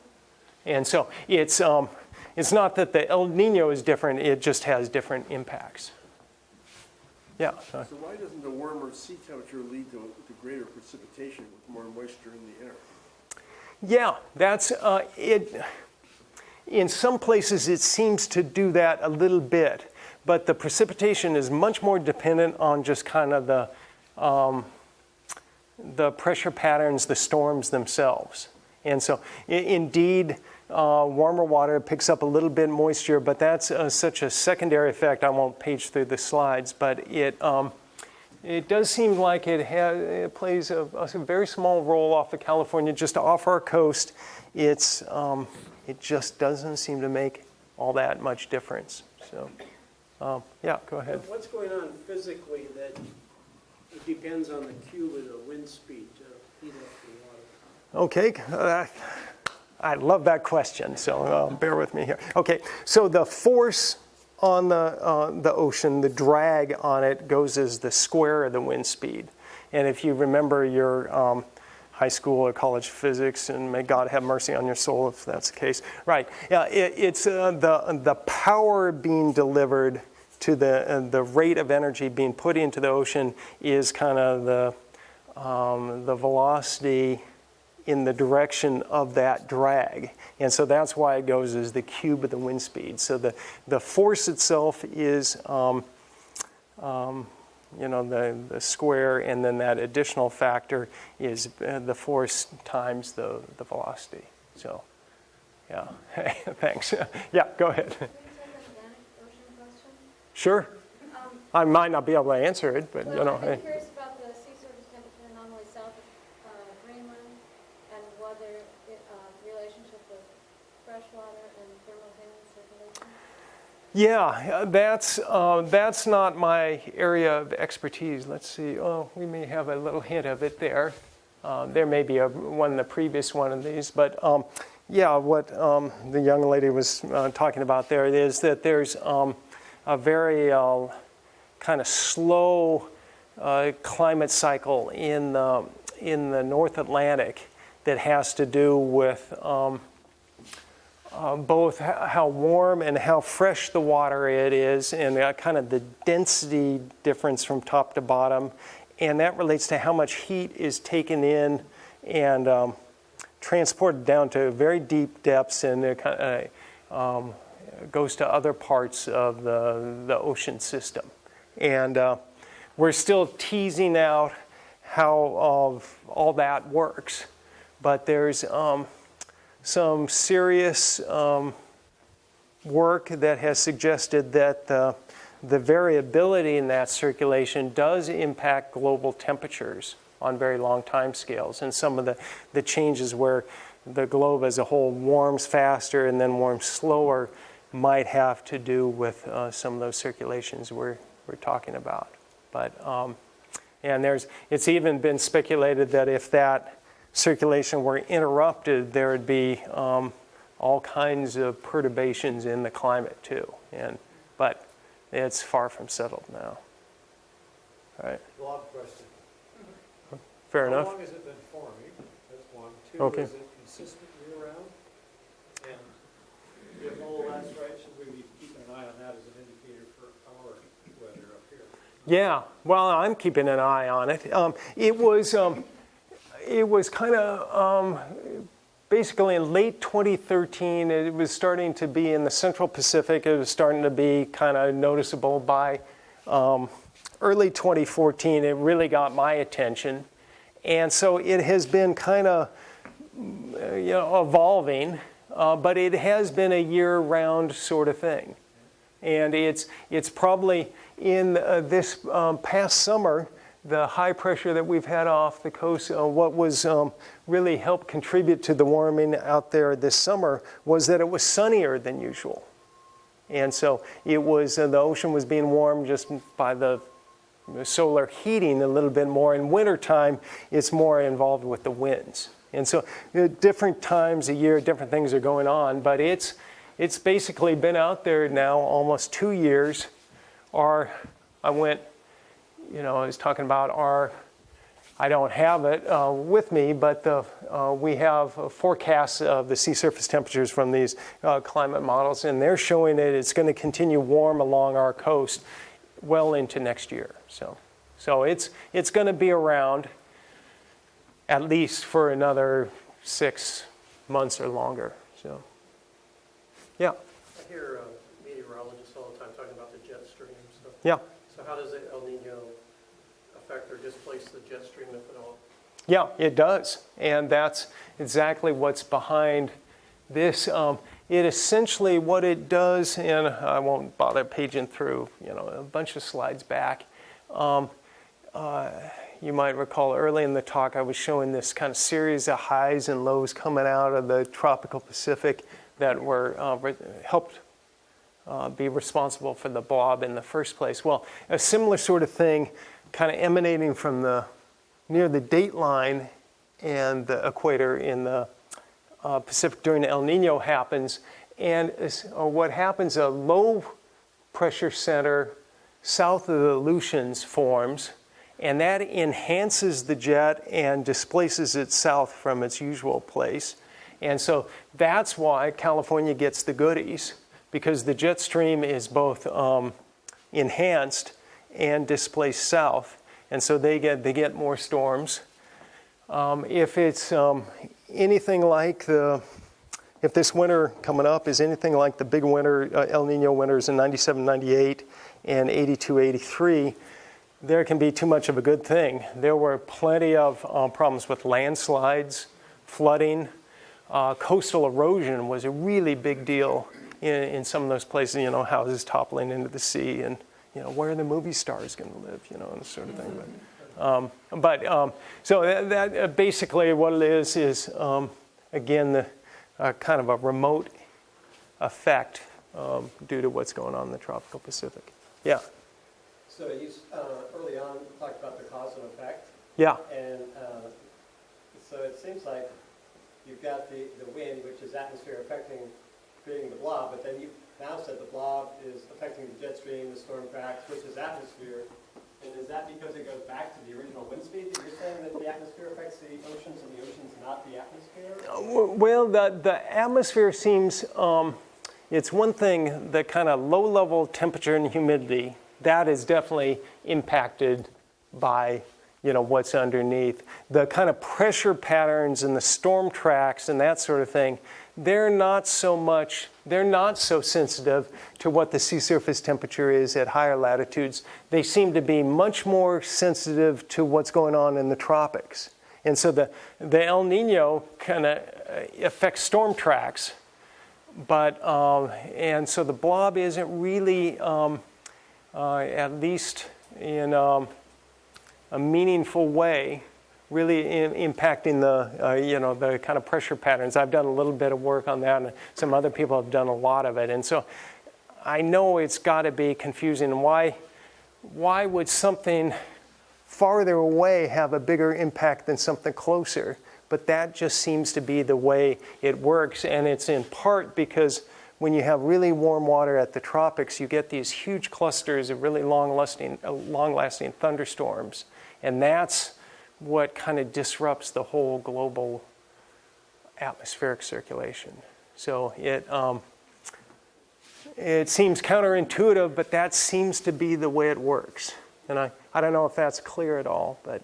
And so it's not that the El Niño is different, it just has different impacts. Yeah. So why doesn't the warmer sea temperature lead to greater precipitation with more moisture in the air? Yeah, that's it. In some places, it seems to do that a little bit, but the precipitation is much more dependent on just kind of the pressure patterns, the storms themselves. And so, indeed, warmer water picks up a little bit moisture, but that's such a secondary effect. I won't page through the slides, but it does seem like it plays a very small role off of California, just off our coast. It just doesn't seem to make all that much difference. So, yeah, go ahead. What's going on physically that it depends on the cube of the wind speed to heat up the water? Okay, I love that question, so bear with me here. Okay, so the force on the ocean, the drag on it goes as the square of the wind speed. And if you remember your high school or college physics, and may God have mercy on your soul if that's the case. Right, yeah, it's the power being delivered to the rate of energy being put into the ocean is kind of the velocity in the direction of that drag. And so that's why it goes as the cube of the wind speed. So the force itself is the square, and then that additional factor is the force times the velocity. So, yeah, thanks. Yeah, go ahead. Can we take an organic ocean question? Sure. I might not be able to answer it, but Well, hey. I'm curious about the sea surface temperature anomaly south of Greenland and whether relationship with freshwater and thermal human circulation. Yeah, that's not my area of expertise. Let's see. Oh, we may have a little hint of it there. There may be one in the previous one of these, but yeah, what the young lady was talking about there is that there's a very kind of slow climate cycle in the North Atlantic that has to do with both how warm and how fresh the water it is, and kind of the density difference from top to bottom, and that relates to how much heat is taken in and transported down to very deep depths, and it kind of goes to other parts of the ocean system. And we're still teasing out how all that works, but there's some serious work that has suggested that the variability in that circulation does impact global temperatures on very long time scales, and some of the changes where the globe as a whole warms faster and then warms slower might have to do with some of those circulations we're talking about. But and it's even been speculated that if that circulation were interrupted, there would be all kinds of perturbations in the climate too. But it's far from settled now. All right. Blob question. Fair enough. How long has it been forming? That's one. Two, Okay. is it consistent year-round? And if all that's right, should we be keeping an eye on that as an indicator for our weather up here? Yeah, well, I'm keeping an eye on it. It was kind of basically in late 2013, it was starting to be in the Central Pacific. It was starting to be kind of noticeable by early 2014. It really got my attention. And so it has been kind of evolving, but it has been a year-round sort of thing. And it's probably in this past summer, the high pressure that we've had off the coast, what was really helped contribute to the warming out there this summer was that it was sunnier than usual. And so it was, the ocean was being warmed just by the solar heating a little bit more. In wintertime, it's more involved with the winds. And so different times a year, different things are going on, but it's basically been out there now almost 2 years. I was talking about I don't have it with me, but we have forecasts of the sea surface temperatures from these climate models, and they're showing that it's going to continue warm along our coast well into next year. So it's going to be around at least for another 6 months or longer. So, yeah, I hear meteorologists all the time talking about the jet stream and stuff. yeah. So how does the El Nino affect or displace the jet stream, if at all? Yeah, it does. And that's exactly what's behind this. It essentially, what it does, and I won't bother paging through, a bunch of slides back. You might recall early in the talk, I was showing this kind of series of highs and lows coming out of the tropical Pacific that were helped be responsible for the blob in the first place. Well, a similar sort of thing kind of emanating from near the date line and the equator in the Pacific during El Nino happens. And what happens, a low pressure center south of the Aleutians forms, and that enhances the jet and displaces it south from its usual place. And so that's why California gets the goodies, because the jet stream is both enhanced and displaced south. And so they get more storms. If it's anything like if this winter coming up is anything like the big winter, El Nino winters in 97, 98 and 82, 83, there can be too much of a good thing. There were plenty of problems with landslides, flooding. Coastal erosion was a really big deal in some of those places, houses toppling into the sea, and, where are the movie stars going to live, and this sort of thing. So that basically what it is again, the kind of a remote effect due to what's going on in the tropical Pacific. Yeah. So you early on talked about the cause and effect. Yeah. And so it seems like you've got the wind, which is atmosphere affecting, creating the blob, but then you now said the blob is affecting the jet stream, the storm tracks, which is atmosphere. And is that because it goes back to the original wind speed that you're saying that the atmosphere affects the oceans and the oceans not the atmosphere? Well, the atmosphere seems, it's one thing, the kind of low-level temperature and humidity, that is definitely impacted by what's underneath. The kind of pressure patterns and the storm tracks and that sort of thing, they're not so sensitive to what the sea surface temperature is at higher latitudes. They seem to be much more sensitive to what's going on in the tropics. And so the El Nino kind of affects storm tracks, and so the blob isn't really, at least in a meaningful way, really impacting the kind of pressure patterns. I've done a little bit of work on that, and some other people have done a lot of it. And so I know it's got to be confusing. Why would something farther away have a bigger impact than something closer? But that just seems to be the way it works, and it's in part because when you have really warm water at the tropics, you get these huge clusters of really long-lasting thunderstorms, and that's what kind of disrupts the whole global atmospheric circulation. So it seems counterintuitive, but that seems to be the way it works. And I don't know if that's clear at all, but...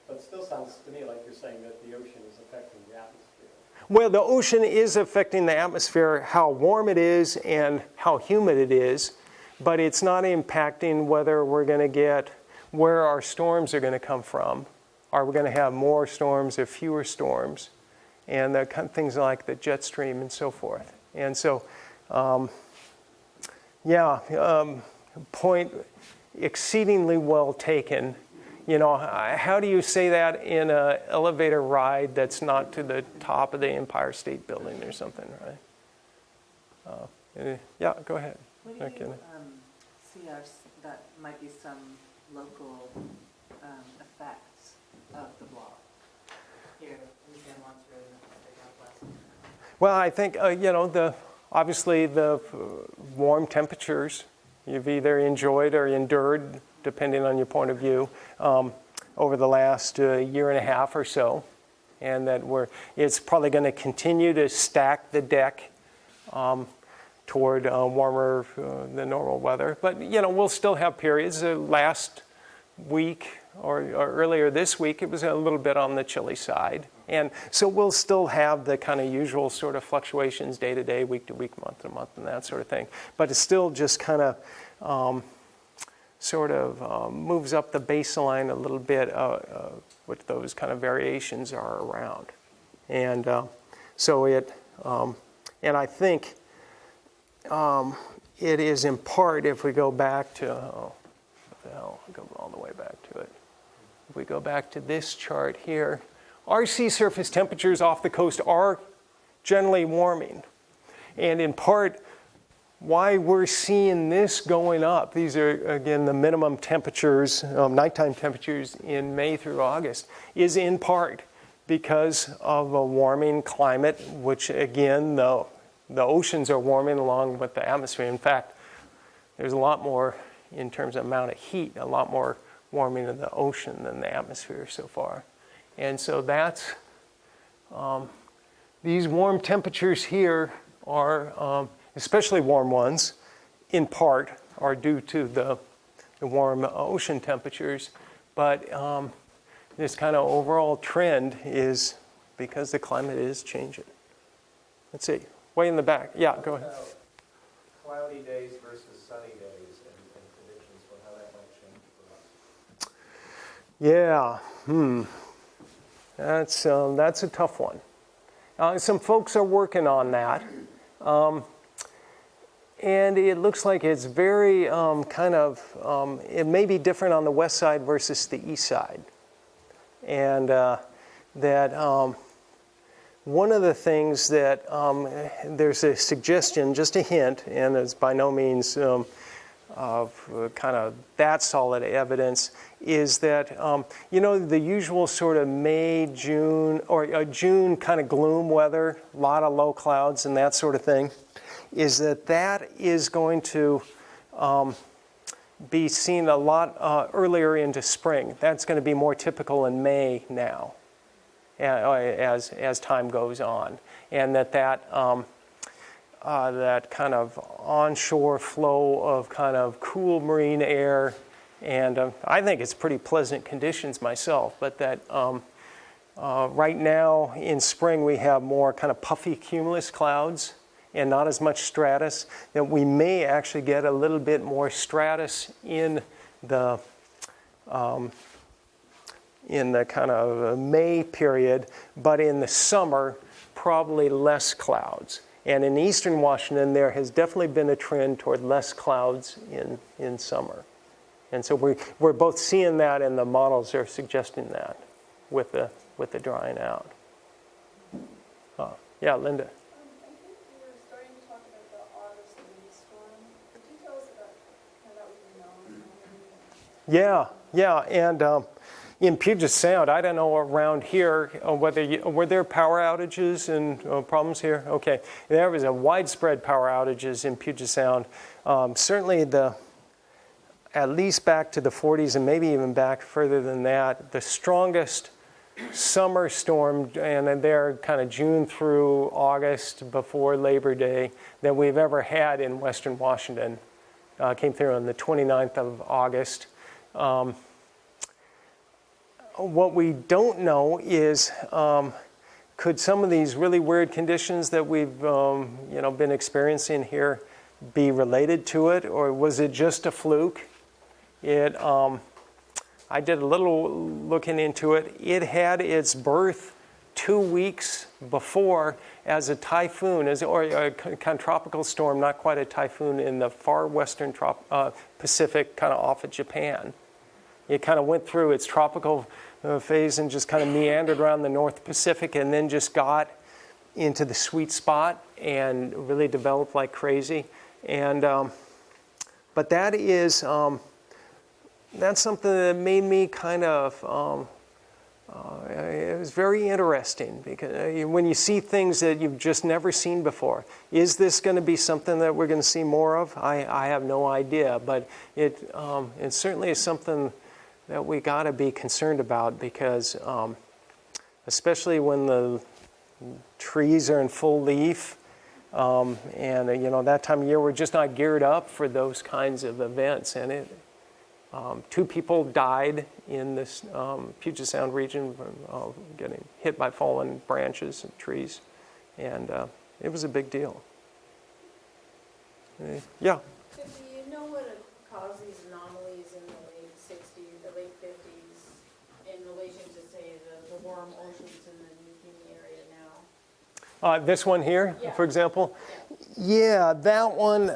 But it still sounds to me like you're saying that the ocean is affecting the atmosphere. Well, the ocean is affecting the atmosphere, how warm it is and how humid it is, but it's not impacting whether we're going to get where our storms are going to come from. Are we going to have more storms or fewer storms? And the kind of things like the jet stream and so forth. And so, point exceedingly well taken. How do you say that in an elevator ride that's not to the top of the Empire State Building or something, right? Yeah, go ahead. What do you see that might be some local effects of the blob here in San Juan's River and the Pacific Northwest? Well, I think, obviously the warm temperatures you've either enjoyed or endured, depending on your point of view, over the last year and a half or so. And that it's probably going to continue to stack the deck toward warmer than normal weather. But, we'll still have periods that last week or earlier this week, it was a little bit on the chilly side. And so we'll still have the kind of usual sort of fluctuations day to day, week to week, month to month, and that sort of thing. But it still just kind of moves up the baseline a little bit, what those kind of variations are around. And so it, and I think it is in part, if we go back to, what the hell, I'll go all the way back to it. If we go back to this chart here, our sea surface temperatures off the coast are generally warming. And in part, why we're seeing this going up, these are, again, the minimum temperatures, nighttime temperatures in May through August, is in part because of a warming climate, which, again, the oceans are warming along with the atmosphere. In fact, there's a lot more, in terms of amount of heat, a lot more warming in the ocean than the atmosphere so far. And so that's, these warm temperatures here are, especially warm ones, in part, are due to the warm ocean temperatures. But this kind of overall trend is because the climate is changing. Let's see, way in the back. Yeah, go ahead. Cloudy days versus sunny days and predictions for how that might change for us. Yeah, that's a tough one. Some folks are working on that. And it looks like it's very it may be different on the west side versus the east side. And that one of the things that there's a suggestion, just a hint, and it's by no means of kind of that solid evidence, is that, the usual sort of May, June, or June kind of gloom weather, a lot of low clouds and that sort of thing, is that is going to be seen a lot earlier into spring. That's going to be more typical in May now, as time goes on, and that kind of onshore flow of kind of cool marine air, and I think it's pretty pleasant conditions myself, but that right now in spring we have more kind of puffy cumulus clouds and not as much stratus, that we may actually get a little bit more stratus in the kind of May period, but in the summer, probably less clouds. And in eastern Washington, there has definitely been a trend toward less clouds in summer. And so we're both seeing that, and the models are suggesting that with the drying out. Yeah, Linda. Yeah, and in Puget Sound, I don't know around here were there power outages and problems here? Okay, there was a widespread power outages in Puget Sound. Certainly at least back to the 40s and maybe even back further than that, the strongest summer storm, and they're kind of June through August before Labor Day, that we've ever had in Western Washington. Came through on the 29th of August. What we don't know is, could some of these really weird conditions that we've been experiencing here be related to it, or was it just a fluke? I did a little looking into it. It had its birth 2 weeks before as a typhoon, or a kind of tropical storm, not quite a typhoon, in the far western Pacific, kind of off of Japan. It kind of went through its tropical phase and just kind of meandered around the North Pacific, and then just got into the sweet spot and really developed like crazy. And but that is that's something that made me kind of it was very interesting, because when you see things that you've just never seen before, is this going to be something that we're going to see more of? I have no idea, but it certainly is something that we got to be concerned about, because especially when the trees are in full leaf, and that time of year, we're just not geared up for those kinds of events, and 2 people died in this Puget Sound region from getting hit by fallen branches and trees, and it was a big deal. Yeah. So do you know what caused these anomalies in the late 60s, the late 50s, in relation to, say, the warm oceans in the New Guinea area now? This one here, Yeah. for example? Yeah, that one,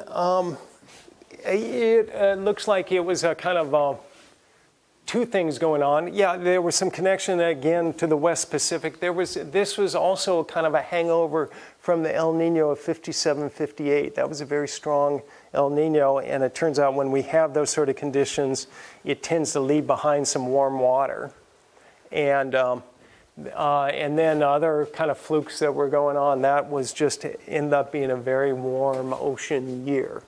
it looks like it was a kind of 2 things going on. Yeah, there was some connection again to the West Pacific. This was also kind of a hangover from the El Nino of 57, 58. That was a very strong El Nino, and it turns out when we have those sort of conditions, it tends to leave behind some warm water. And then other kind of flukes that were going on, that was just to end up being a very warm ocean year,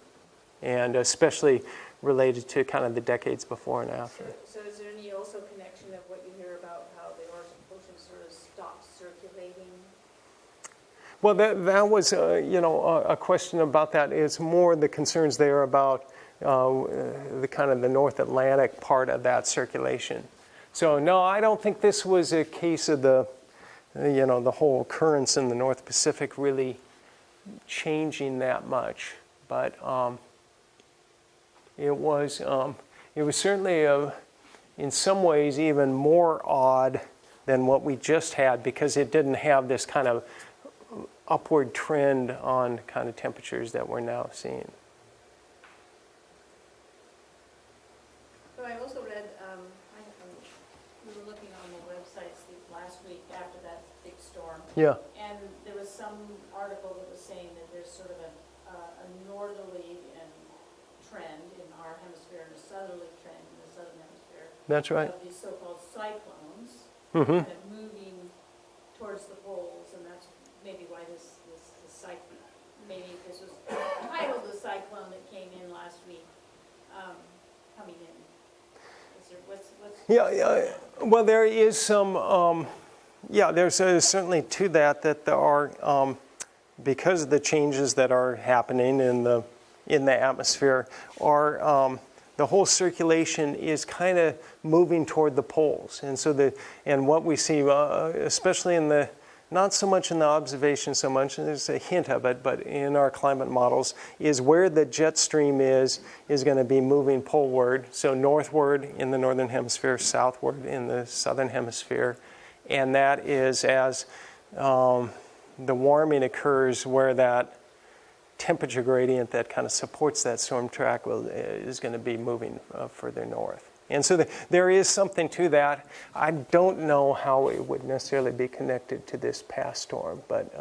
and especially related to kind of the decades before and after. So is there any also connection of what you hear about how the ocean sort of stops circulating? Well, that was, a question about that. It's more the concerns there about the kind of the North Atlantic part of that circulation. So no, I don't think this was a case of the whole currents in the North Pacific really changing that much, but it was certainly in some ways even more odd than what we just had, because it didn't have this kind of upward trend on kind of temperatures that we're now seeing. So I also read, we were looking on the websites last week after that big storm, Yeah. and there was some article that was saying that there's sort of a northerly trend in our hemisphere and a southerly trend in the southern hemisphere. That's right. Of these so-called cyclones Mm-hmm. kind of moving towards the poles, and that's maybe why this cyclone, maybe this was titled the cyclone that came in last week, coming in. Is there, what's Yeah. Well, there is some. There's certainly to that there are, because of the changes that are happening in the atmosphere, are the whole circulation is kind of moving toward the poles, and so what we see, especially in the, not so much in the observation so much, there's a hint of it, but in our climate models, is where the jet stream is going to be moving poleward, so northward in the northern hemisphere, southward in the southern hemisphere, and that is as the warming occurs, where that temperature gradient that kind of supports that storm track is going to be moving further north. And so there is something to that. I don't know how it would necessarily be connected to this past storm, but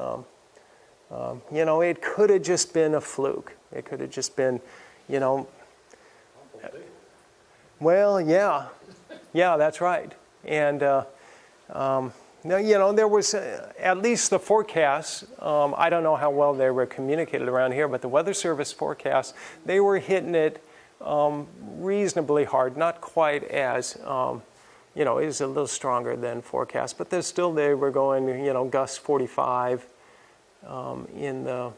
it could have just been a fluke. It could have just been, well, yeah, that's right. And now, there was at least the forecasts. I don't know how well they were communicated around here, but the Weather Service forecasts, they were hitting it reasonably hard, not quite as, it was a little stronger than forecast, but they were going, gusts 45 in the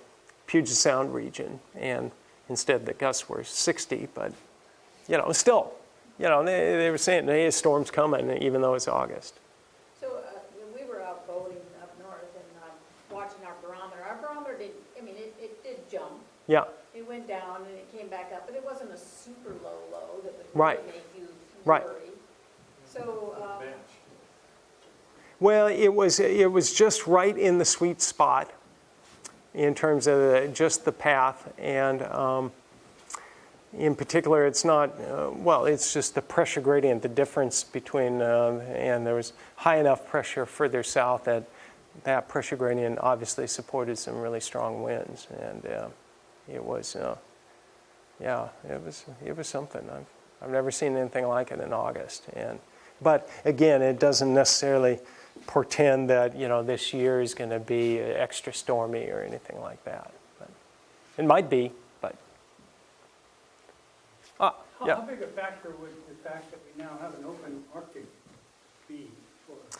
Puget Sound region, and instead the gusts were 60, but, still, they were saying, hey, a storm's coming, even though it's August. So when we were out boating up north and watching our barometer did, it did jump. Yeah. It went down and it came back up, but it wasn't a super low that would Right. really make you Right. worry. So, Well, it was just right in the sweet spot in terms of just the path, and in particular, it's not, it's just the pressure gradient, the difference between, and there was high enough pressure further south that pressure gradient obviously supported some really strong winds, and it was, it was something. I've never seen anything like it in August, but again, it doesn't necessarily portend that this year is going to be extra stormy or anything like that. But it might be, but How big a factor would the fact that we now have an open Arctic be for us?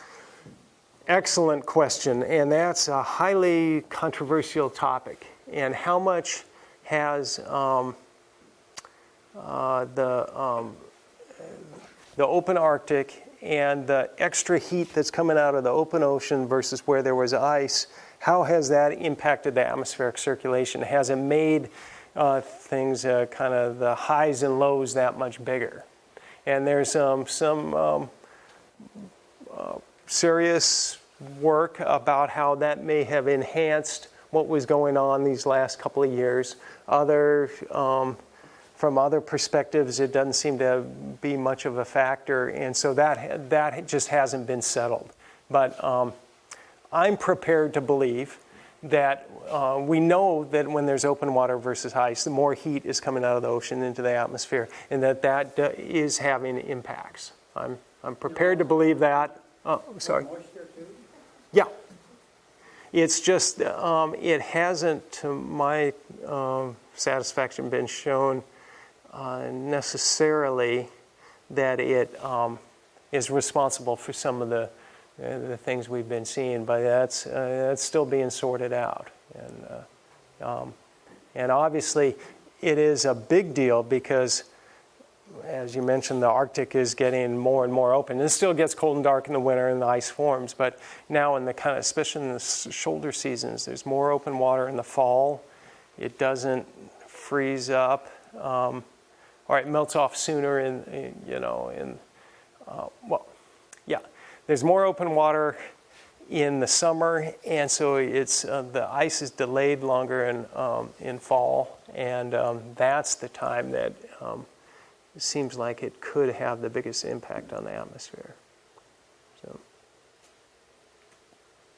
Excellent question, and that's a highly controversial topic. And how much has the open Arctic and the extra heat that's coming out of the open ocean versus where there was ice, how has that impacted the atmospheric circulation? Has it made things kind of the highs and lows that much bigger? And there's some serious work about how that may have enhanced what was going on these last couple of years. From other perspectives, it doesn't seem to be much of a factor, and so that just hasn't been settled. But I'm prepared to believe that we know that when there's open water versus ice, the more heat is coming out of the ocean into the atmosphere, and that is having impacts. I'm prepared to believe that. Oh, sorry. Moisture too? Yeah. It's just, it hasn't, to my satisfaction, been shown necessarily that it is responsible for some of the things we've been seeing, but that's still being sorted out. And obviously, it is a big deal because, as you mentioned, the Arctic is getting more and more open. It still gets cold and dark in the winter and the ice forms, but now in the kind of, especially in the shoulder seasons, there's more open water in the fall. It doesn't freeze up, or it melts off sooner there's more open water in the summer, and so it's the ice is delayed longer in fall, and that's the time that it seems like it could have the biggest impact on the atmosphere. So,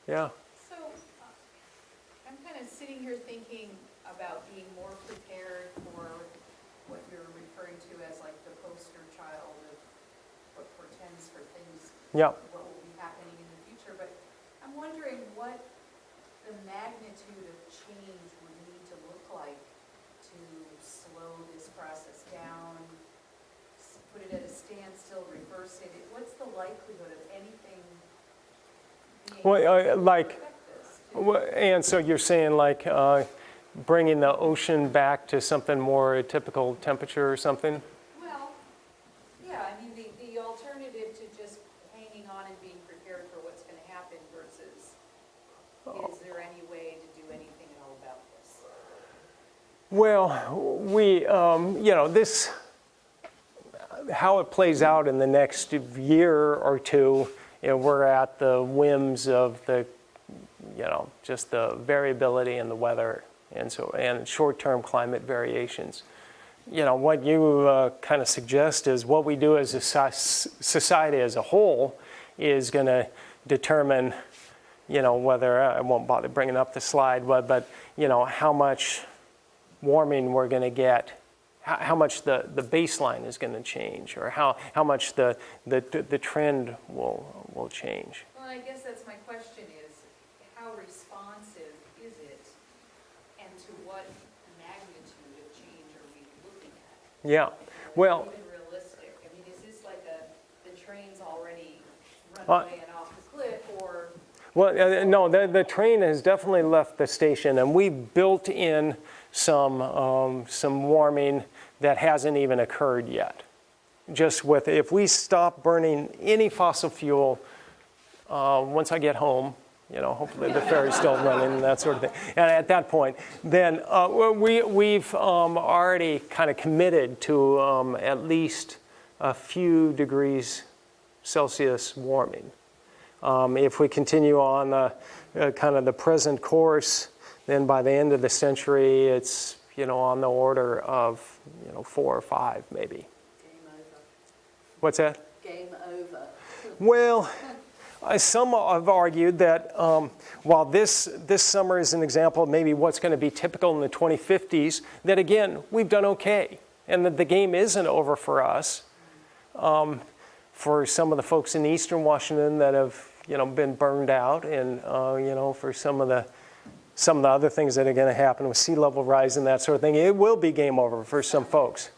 yeah. So, I'm kind of sitting here thinking about being more prepared for what you're referring to as like the poster child of what portends for things, Yeah. what will be happening in the future. But I'm wondering what the magnitude of change would need to look like to slow this process down, put it at a standstill, reverse it. What's the likelihood of anything being able to affect this? And so you're saying like bringing the ocean back to something more a typical temperature or something? Well, yeah, I mean, the alternative to just hanging on and being prepared for what's going to happen versus is there any way to do anything at all about this? Well, we, this, how it plays out in the next year or two, we're at the whims of the, just the variability in the weather and short-term climate variations. What you kind of suggest is what we do as a society as a whole is going to determine, whether, I won't bother bringing up the slide, but how much warming we're going to get, how much the baseline is going to change, or how much the trend will change. Well, I guess that's my question is, how responsive is it, and to what magnitude of change are we looking at? Yeah, well, Even realistic? I mean, is this like the train's already run away and off the cliff, or? well, no, the train has definitely left the station, and we built in some warming that hasn't even occurred yet. Just with, if we stop burning any fossil fuel, once I get home, hopefully the ferry's still running and that sort of thing. And at that point, then we've already kind of committed to at least a few degrees Celsius warming. If we continue on kind of the present course, then by the end of the century, it's on the order of 4 or 5 maybe. Game over. What's that? Game over. Well, some have argued that while this summer is an example of maybe what's going to be typical in the 2050s, that again, we've done okay, and that the game isn't over for us. For some of the folks in eastern Washington that have been burned out, and for some of the other things that are going to happen with sea level rise and that sort of thing, it will be game over for some folks.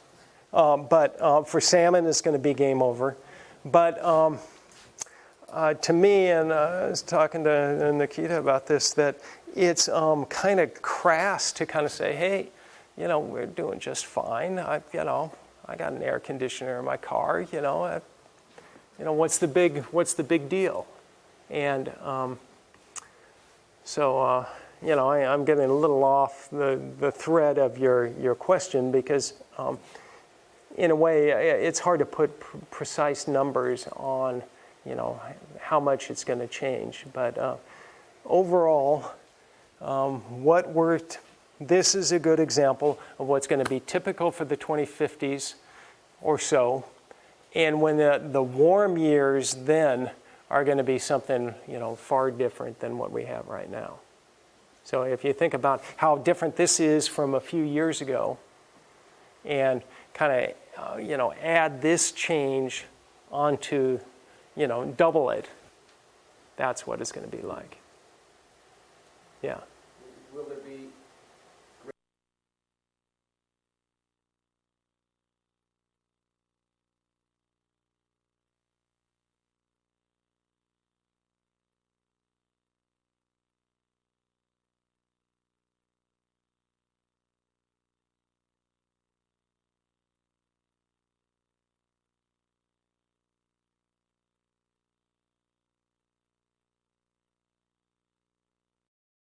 But for salmon, it's going to be game over. But to me, and I was talking to Nikita about this, that it's kind of crass to kind of say, hey, we're doing just fine. I got an air conditioner in my car. what's the big deal? And I'm getting a little off the thread of your question because in a way it's hard to put precise numbers on, how much it's going to change. But overall, this is a good example of what's going to be typical for the 2050s or so. And when the warm years then are going to be something, far different than what we have right now. So if you think about how different this is from a few years ago and kind of, add this change onto, double it, that's what it's going to be like. Yeah.